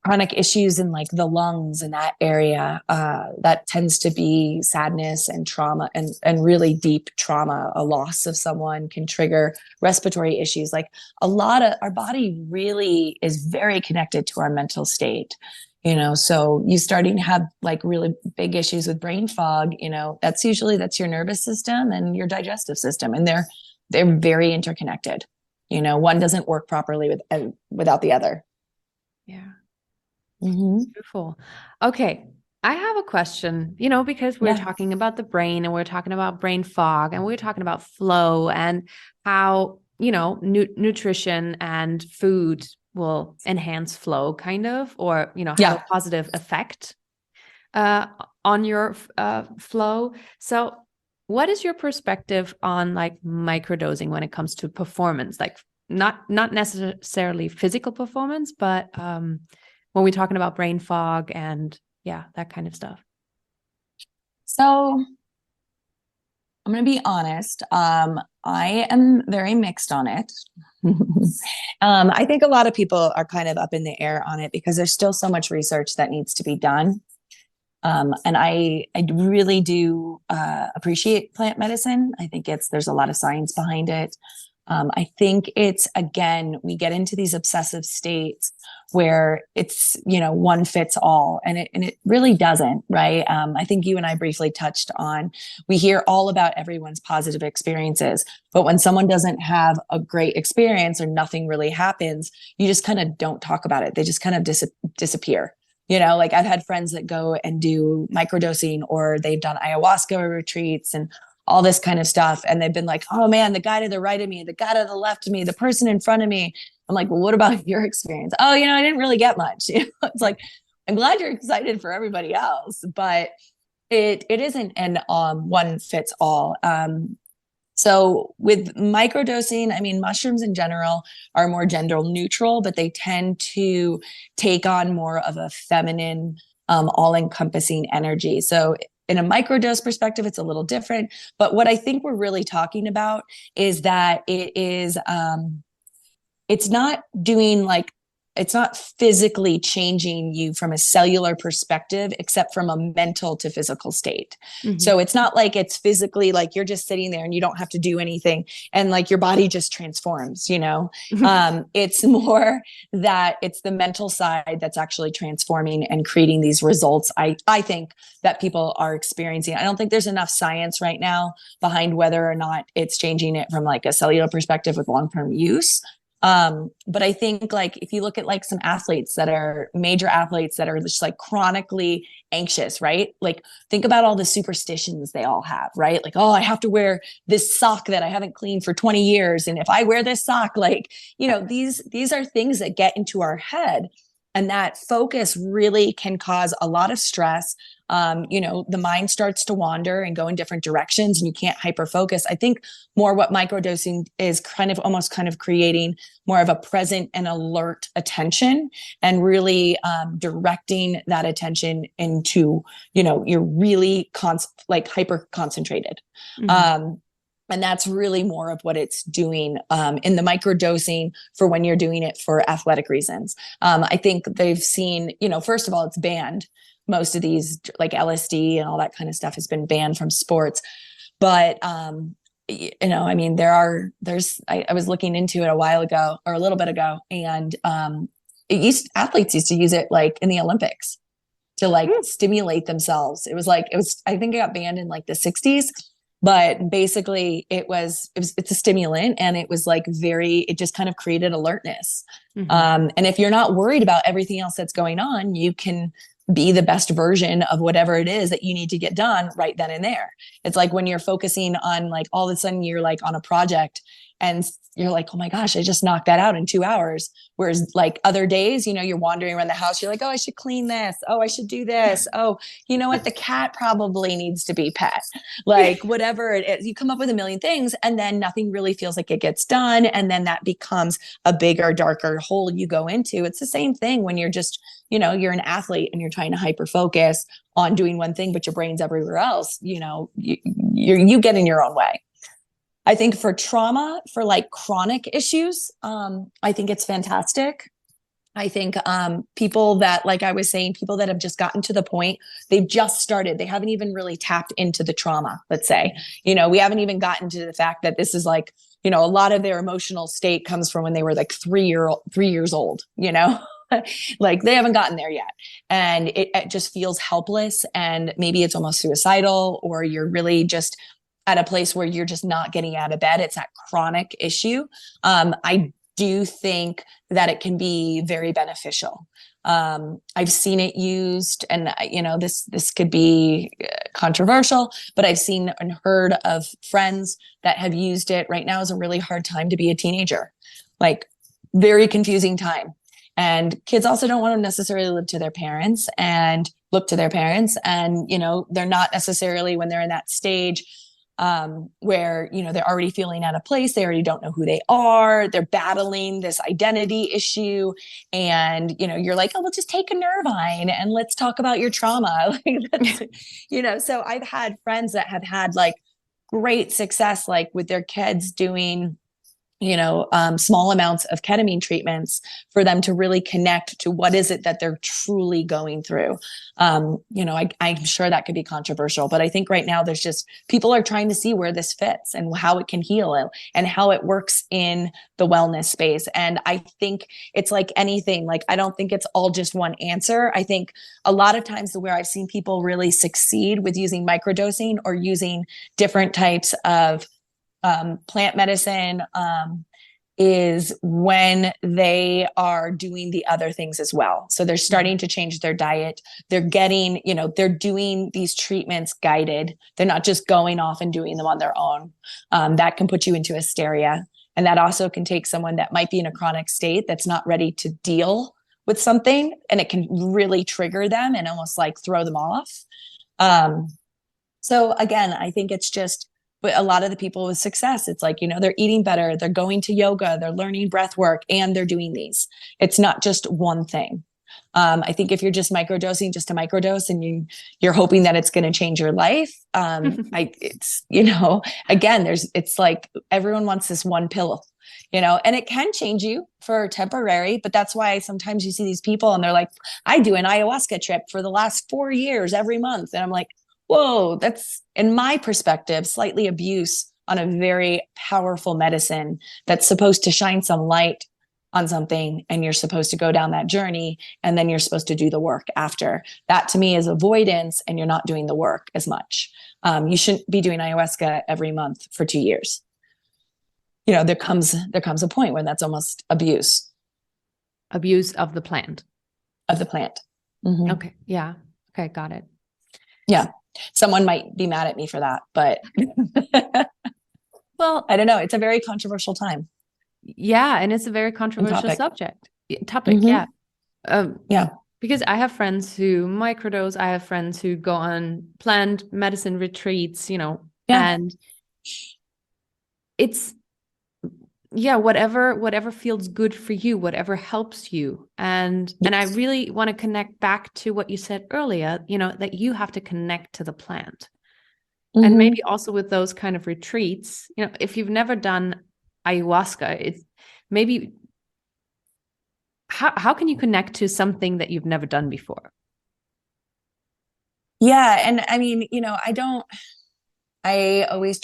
chronic issues in like the lungs in that area, that tends to be sadness and trauma, and really deep trauma. A loss of someone can trigger respiratory issues. Like our body really is very connected to our mental state, so you starting to have like really big issues with brain fog, that's your nervous system and your digestive system. And they're very interconnected. One doesn't work properly without the other. Yeah. Mm-hmm. Beautiful. Okay. I have a question, because we're talking about the brain, and we're talking about brain fog, and we're talking about flow, and how, nutrition and food will enhance flow kind of, or, have a positive effect on your flow. So what is your perspective on like microdosing when it comes to performance? Like not necessarily physical performance, but when we're talking about brain fog and that kind of stuff. So I'm going to be honest. I am very mixed on it. I think a lot of people are kind of up in the air on it because there's still so much research that needs to be done. And I really do appreciate plant medicine. I think there's a lot of science behind it. I think again, we get into these obsessive states where it's, one fits all, and it really doesn't, right? I think you and I briefly touched on, we hear all about everyone's positive experiences, but when someone doesn't have a great experience or nothing really happens, you just kind of don't talk about it. They just kind of disappear. Like I've had friends that go and do microdosing, or they've done ayahuasca retreats and all this kind of stuff. And they've been like, oh man, the guy to the right of me, the guy to the left of me, the person in front of me. I'm like, well, what about your experience? Oh, I didn't really get much. It's like, I'm glad you're excited for everybody else, but it isn't an one fits all. So with microdosing, I mean, mushrooms in general are more gender neutral, but they tend to take on more of a feminine, all-encompassing energy. So in a microdose perspective, it's a little different. But what I think we're really talking about is that it's not it's not physically changing you from a cellular perspective, except from a mental to physical state. Mm-hmm. So it's not like it's physically like you're just sitting there and you don't have to do anything and like your body just transforms, It's more that it's the mental side that's actually transforming and creating these results. I think that people are experiencing. I don't think there's enough science right now behind whether or not it's changing it from like a cellular perspective with long-term use. But I think like, if you look at like some athletes that are major athletes that are just like chronically anxious, right? Like think about all the superstitions they all have, right? Like, oh, I have to wear this sock that I haven't cleaned for 20 years. And if I wear this sock, like, these are things that get into our head, and that focus really can cause a lot of stress, The mind starts to wander and go in different directions and you can't hyper focus. I think more what microdosing is kind of creating more of a present and alert attention, and really directing that attention into, you're really hyper concentrated. Mm-hmm. And that's really more of what it's doing in the microdosing for when you're doing it for athletic reasons. I think they've seen, first of all, it's banned. Most of these, like LSD and all that kind of stuff, has been banned from sports. But, I was looking into it a while ago, or a little bit ago, and athletes used to use it like in the Olympics to stimulate themselves. I think it got banned in like the 60s. But basically it's a stimulant, and it was it just kind of created alertness. Mm-hmm. And if you're not worried about everything else that's going on, you can be the best version of whatever it is that you need to get done right then and there. It's like when you're focusing on all of a sudden you're on a project and you're like, oh my gosh, I just knocked that out in 2 hours. Whereas other days, you're wandering around the house. You're like, oh, I should clean this. Oh, I should do this. Oh, you know what? The cat probably needs to be pet. Whatever it is, you come up with a million things, and then nothing really feels like it gets done. And then that becomes a bigger, darker hole you go into. It's the same thing when you're just, you're an athlete and you're trying to hyper focus on doing one thing, but your brain's everywhere else. You get in your own way. I think for trauma, for chronic issues, I think it's fantastic. I think people that, like I was saying, people that have just gotten to the point, they've just started, they haven't even really tapped into the trauma, let's say. We haven't even gotten to the fact that this is a lot of their emotional state comes from when they were 3 years old, they haven't gotten there yet. And it just feels helpless, and maybe it's almost suicidal, or you're really just at a place where you're just not getting out of bed. It's that chronic issue. I do think that it can be very beneficial. I've seen it used, and this could be controversial, but I've seen and heard of friends that have used it. Right now is a really hard time to be a teenager, very confusing time. And kids also don't want to necessarily look to their parents. And they're not necessarily, when they're in that stage, where, they're already feeling out of place. They already don't know who they are. They're battling this identity issue. And, you're like, oh, well, just take a Nervine and let's talk about your trauma. So I've had friends that have had great success, with their kids doing, small amounts of ketamine treatments for them to really connect to what is it that they're truly going through. I'm sure that could be controversial, but I think right now there's just, people are trying to see where this fits and how it can heal and how it works in the wellness space. And I think it's like anything, I don't think it's all just one answer. I think a lot of times where I've seen people really succeed with using microdosing or using different types of plant medicine, is when they are doing the other things as well. So they're starting to change their diet. They're getting, they're doing these treatments guided. They're not just going off and doing them on their own. That can put you into hysteria. And that also can take someone that might be in a chronic state that's not ready to deal with something, and it can really trigger them and almost throw them off. So again, I think it's just, but a lot of the people with success, it's they're eating better, they're going to yoga, they're learning breath work, and they're doing these. It's not just one thing. I think if you're just microdosing just to microdose and you're hoping that it's going to change your life, it's everyone wants this one pill, and it can change you for temporary, but that's why sometimes you see these people and they're like, I do an ayahuasca trip for the last 4 years every month. And I'm like, whoa, that's, in my perspective, slightly abuse on a very powerful medicine that's supposed to shine some light on something, and you're supposed to go down that journey, and then you're supposed to do the work after. That to me is avoidance, and you're not doing the work as much. You shouldn't be doing ayahuasca every month for 2 years. There comes a point when that's almost abuse. Abuse of the plant. Mm-hmm. Okay. Yeah. Okay. Got it. Yeah. Someone might be mad at me for that, but well, I don't know. It's a very controversial time. Yeah. And it's a very controversial topic. Mm-hmm. Yeah. Yeah. Because I have friends who microdose, I have friends who go on plant medicine retreats, and it's, whatever feels good for you, whatever helps you. And I really want to connect back to what you said earlier, that you have to connect to the plant. Mm-hmm. And maybe also with those kind of retreats, if you've never done ayahuasca, it's maybe how can you connect to something that you've never done before? Yeah. And I mean, I always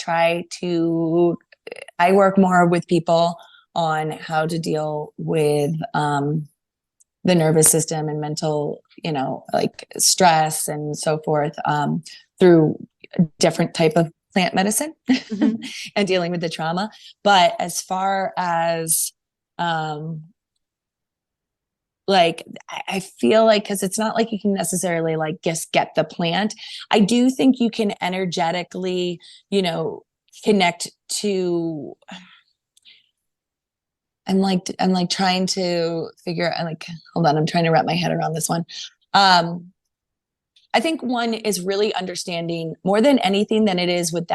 I work more with people on how to deal with the nervous system and mental, like stress and so forth, through a different type of plant medicine mm-hmm. and dealing with the trauma. But as far as like, I feel like, because it's not like you can necessarily like just get the plant. I do think you can energetically, connect to. I'm like trying to figure out, hold on, I'm trying to wrap my head around this one. I think one is really understanding more than anything than it is with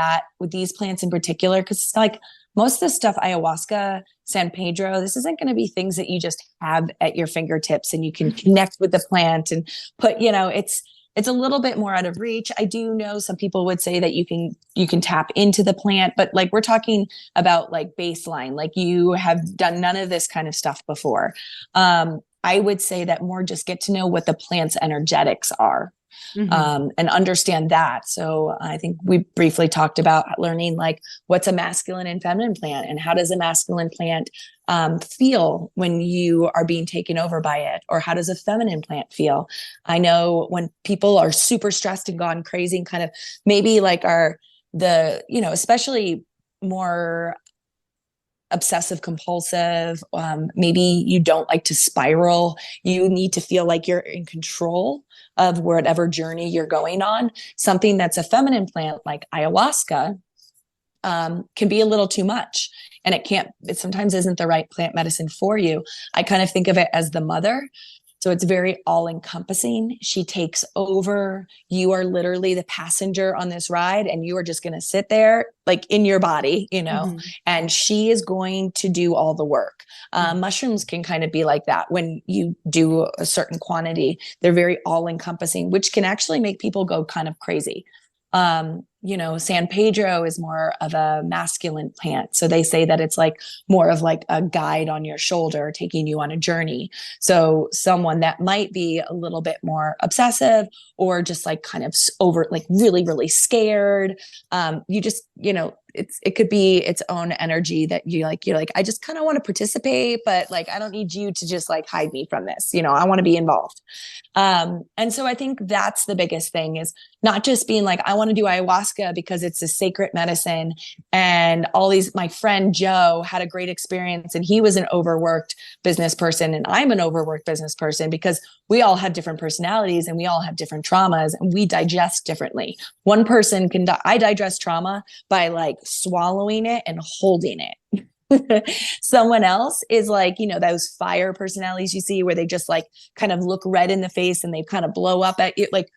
these plants in particular, because it's like most of the stuff, ayahuasca, San Pedro, this isn't going to be things that you just have at your fingertips and you can connect with the plant and put, it's a little bit more out of reach. I do know some people would say that you can tap into the plant, but like we're talking about like baseline, like you have done none of this kind of stuff before. I would say that more just get to know what the plant's energetics are. Mm-hmm. And understand that. So I think we briefly talked about learning like what's a masculine and feminine plant and how does a masculine plant feel when you are being taken over by it, or how does a feminine plant feel? I know when people are super stressed and gone crazy and kind of maybe like especially more obsessive compulsive, maybe you don't like to spiral, you need to feel like you're in control of whatever journey you're going on. Something that's a feminine plant like ayahuasca can be a little too much, and it sometimes isn't the right plant medicine for you. I kind of think of it as the mother. So it's very all-encompassing. She takes over. You are literally the passenger on this ride, and you are just going to sit there like in your body, mm-hmm. and she is going to do all the work. Mm-hmm. Mushrooms can kind of be like that. When you do a certain quantity, they're very all-encompassing, which can actually make people go kind of crazy. San Pedro is more of a masculine plant. So they say that it's like more of like a guide on your shoulder, taking you on a journey. So someone that might be a little bit more obsessive or just like kind of over, like really, really scared. It could be its own energy that you're like, I just kind of want to participate, but like, I don't need you to just like hide me from this. I want to be involved. And so I think that's the biggest thing, is not just being like, I want to do ayahuasca because it's a sacred medicine. And my friend Joe had a great experience and he was an overworked business person and I'm an overworked business person, because we all have different personalities and we all have different traumas and we digest differently. One person I digest trauma by like swallowing it and holding it. Someone else is like, those fire personalities you see where they just like kind of look red in the face and they kind of blow up at you. Like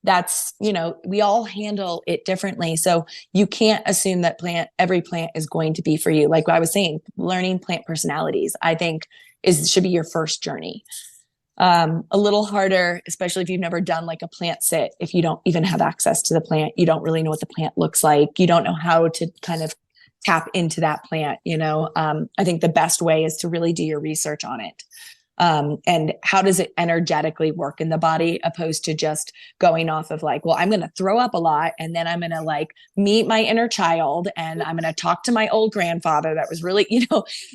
that's, we all handle it differently. So you can't assume that every plant is going to be for you. Like I was saying, learning plant personalities, I think should be your first journey. A little harder, especially if you've never done like a plant sit, if you don't even have access to the plant, you don't really know what the plant looks like. You don't know how to kind of tap into that plant. I think the best way is to really do your research on it. And how does it energetically work in the body, opposed to just going off of like, well, I'm going to throw up a lot and then I'm going to like meet my inner child and I'm going to talk to my old grandfather that was really,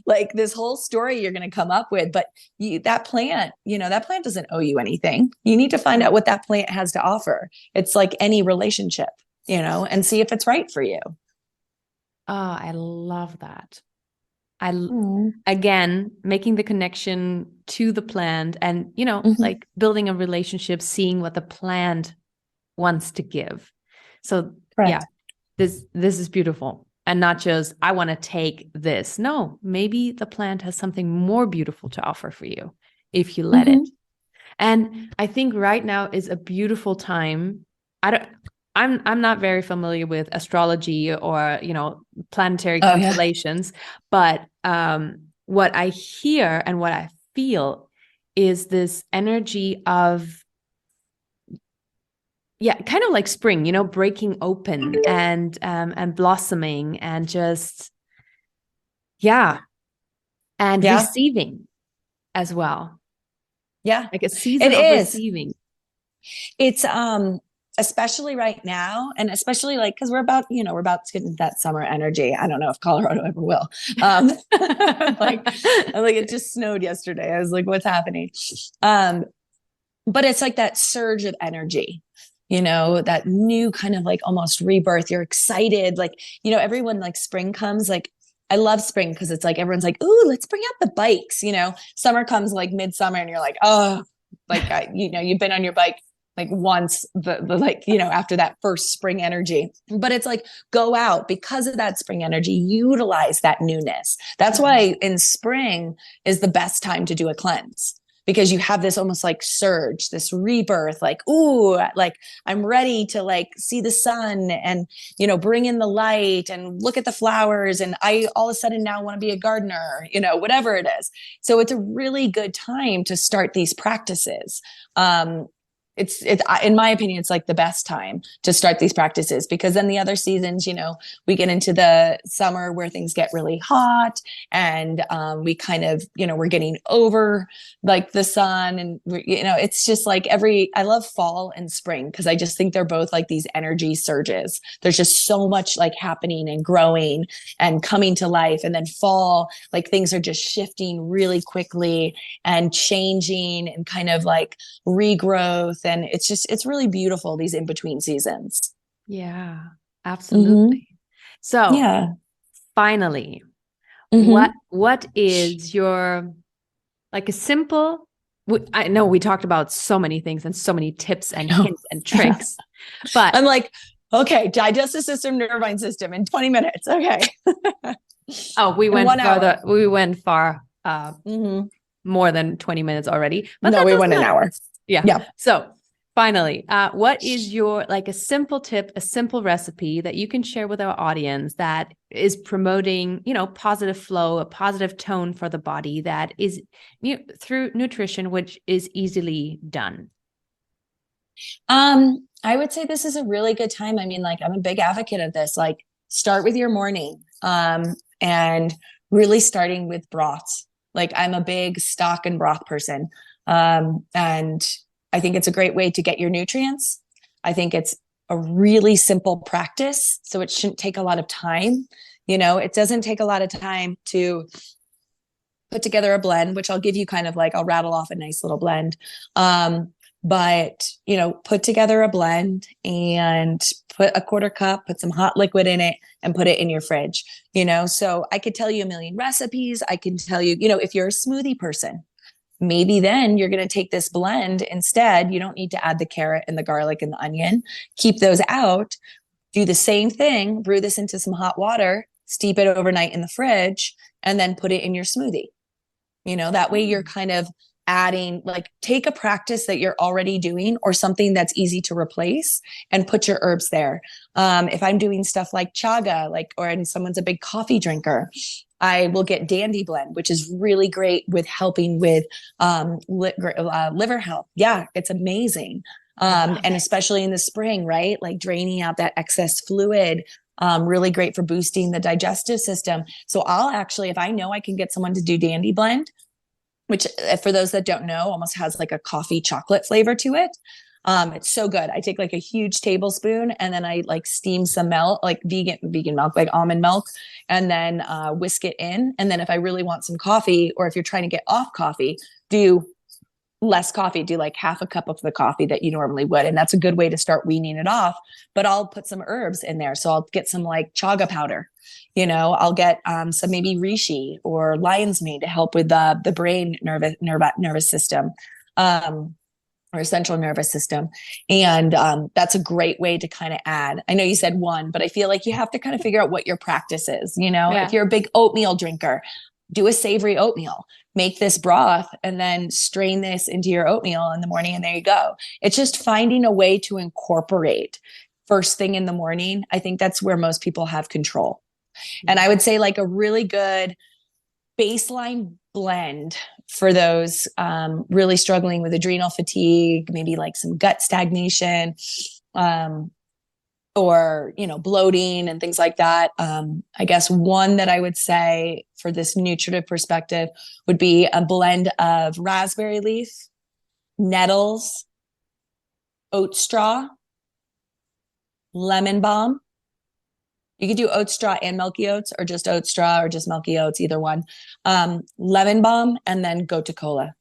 like this whole story you're going to come up with. But that plant doesn't owe you anything. You need to find out what that plant has to offer. It's like any relationship, and see if it's right for you. Oh, I love that. Again, making the connection to the plant and, mm-hmm. like building a relationship, seeing what the plant wants to give. So yeah, this is beautiful. And not just, I want to take this. No, maybe the plant has something more beautiful to offer for you if you let mm-hmm. it. And I think right now is a beautiful time. I'm not very familiar with astrology or, planetary constellations, but what I hear and what I feel is this energy of, kind of like spring, breaking open and blossoming and just, and receiving as well. Yeah. Like a season of receiving. It's, especially right now, and especially like, cause we're about to get into that summer energy. I don't know if Colorado ever will. Like it just snowed yesterday. I was like, what's happening? But it's like that surge of energy, that new kind of like almost rebirth. You're excited. Like, everyone, like spring comes, like, I love spring because it's like, everyone's like, ooh, let's bring out the bikes. Summer comes like midsummer and you're like, oh, like, you've been on your bike like once after that first spring energy, but it's like, go out because of that spring energy, utilize that newness. That's why in spring is the best time to do a cleanse, because you have this almost like surge, this rebirth, like, ooh, like I'm ready to like see the sun and, bring in the light and look at the flowers. And I all of a sudden now want to be a gardener, whatever it is. So it's a really good time to start these practices. It's in my opinion, it's like the best time to start these practices, because then the other seasons, we get into the summer where things get really hot and we kind of, we're getting over like the sun, and it's just like I love fall and spring because I just think they're both like these energy surges. There's just so much like happening and growing and coming to life. And then fall, like things are just shifting really quickly and changing and kind of like regrowth. And it's really beautiful, these in-between seasons. Yeah, absolutely. Mm-hmm. So finally, what is your, like a simple, I know we talked about so many things and so many tips and hints and tricks, but I'm like, okay, digestive system, nervine system in 20 minutes. Okay. Oh, we went further. We went far, more than 20 minutes already. But no, we went an hour. Yeah. So finally, what is your, like a simple tip, a simple recipe that you can share with our audience that is promoting, positive flow, a positive tone for the body that is through nutrition, which is easily done? I would say this is a really good time. I mean, like, I'm a big advocate of this. Like, start with your morning, and really starting with broths. Like, I'm a big stock and broth person. And I think it's a great way to get your nutrients. I think it's a really simple practice, so it shouldn't take a lot of time. It doesn't take a lot of time to put together a blend, which I'll give you kind of like, I'll rattle off a nice little blend. But, put together a blend and put a quarter cup, put some hot liquid in it and put it in your fridge, so I could tell you a million recipes. I can tell you, if you're a smoothie person, maybe then you're going to take this blend instead. You don't need to add the carrot and the garlic and the onion. Keep those out. Do the same thing. Brew this into some hot water, steep it overnight in the fridge, and then put it in your smoothie. That way you're kind of adding, like, take a practice that you're already doing or something that's easy to replace and put your herbs there. If I'm doing stuff like chaga, and someone's a big coffee drinker, I will get Dandy Blend, which is really great with helping with liver health. Yeah, it's amazing. And especially in the spring, right? Like draining out that excess fluid, really great for boosting the digestive system. So I'll actually, if I know I can get someone to do Dandy Blend, which for those that don't know, almost has like a coffee chocolate flavor to it. It's so good. I take like a huge tablespoon and then I like steam some milk, like vegan milk, like almond milk, and then whisk it in. And then if I really want some coffee, or if you're trying to get off coffee, do less coffee, do like half a cup of the coffee that you normally would. And that's a good way to start weaning it off. But I'll put some herbs in there. So I'll get some like chaga powder, I'll get some maybe reishi or lion's mane to help with the brain nervous system, or central nervous system. And that's a great way to kind of add. I know you said one, but I feel like you have to kind of figure out what your practice is. If you're a big oatmeal drinker, do a savory oatmeal, make this broth, and then strain this into your oatmeal in the morning. And there you go. It's just finding a way to incorporate first thing in the morning. I think that's where most people have control. And I would say like a really good baseline blend for those really struggling with adrenal fatigue, maybe like some gut stagnation, or, bloating and things like that. I guess one that I would say for this nutritive perspective would be a blend of raspberry leaf, nettles, oat straw, lemon balm. You could do oat straw and milky oats, or just oat straw or just milky oats, either one. Lemon balm, and then gotu kola.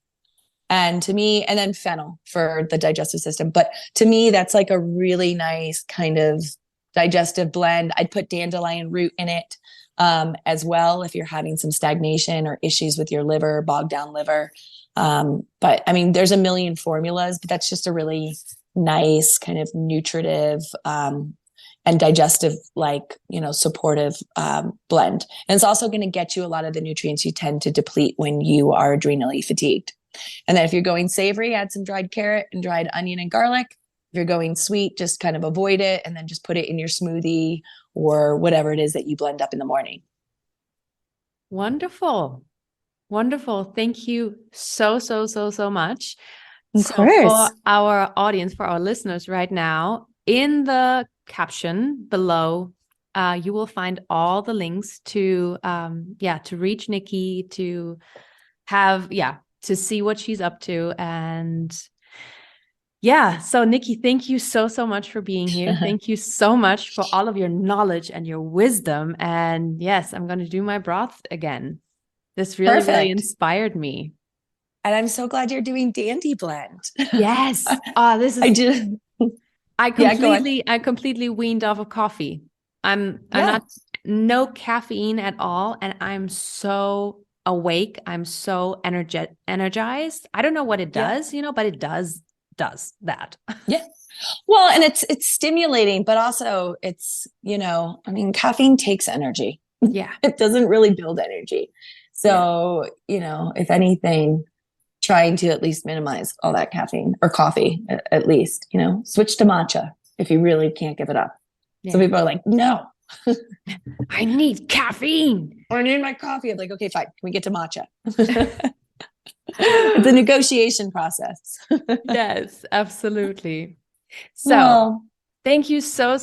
And to me, and then fennel for the digestive system. But to me, that's like a really nice kind of digestive blend. I'd put dandelion root in it as well if you're having some stagnation or issues with your liver, bogged down liver. But I mean, there's a million formulas, but that's just a really nice kind of nutritive and digestive, supportive blend. And it's also going to get you a lot of the nutrients you tend to deplete when you are adrenally fatigued. And then if you're going savory, add some dried carrot and dried onion and garlic. If you're going sweet, just kind of avoid it and then just put it in your smoothie or whatever it is that you blend up in the morning. Wonderful. Wonderful. Thank you so much. Of course. For our audience, for our listeners right now, in the caption below, you will find all the links to reach Nikki, to have, to see what she's up to. And so Nikki, thank you so much for being here. Thank you so much for all of your knowledge and your wisdom. And yes, I'm going to do my broth again. This really inspired me. And I'm so glad you're doing Dandy Blend. Yes. This is, I completely weaned off of coffee. I'm not, no caffeine at all. And I'm so awake. I'm so energized. I don't know what it does, but it does that. Yeah. Well, and it's stimulating, but also it's, caffeine takes energy. Yeah. It doesn't really build energy. So, if anything, trying to at least minimize all that caffeine, or coffee at least, switch to matcha if you really can't give it up. Yeah. So people are like, no. I need caffeine. Or I need my coffee. I'm like, okay, fine. Can we get to matcha? It's a negotiation process. Yes, absolutely. So thank you so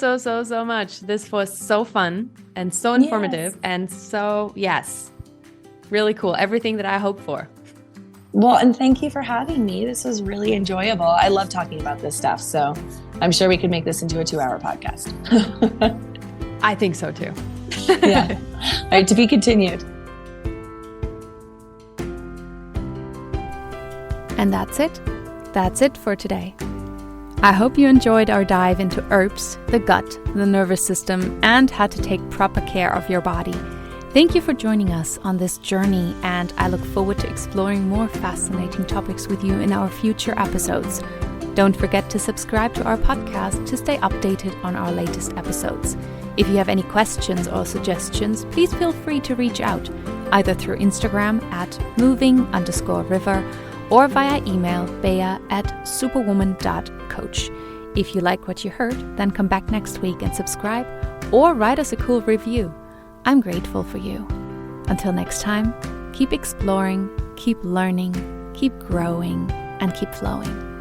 much. This was so fun and so informative and so, really cool. Everything that I hoped for. Well, and thank you for having me. This was really enjoyable. I love talking about this stuff. So I'm sure we could make this into a 2-hour podcast. I think so too. Yeah. All right, to be continued. And that's it. That's it for today. I hope you enjoyed our dive into herbs, the gut, the nervous system, and how to take proper care of your body. Thank you for joining us on this journey, and I look forward to exploring more fascinating topics with you in our future episodes. Don't forget to subscribe to our podcast to stay updated on our latest episodes. If you have any questions or suggestions, please feel free to reach out, either through Instagram at moving_river or via email bea@superwoman.coach. If you like what you heard, then come back next week and subscribe or write us a cool review. I'm grateful for you. Until next time, keep exploring, keep learning, keep growing, and keep flowing.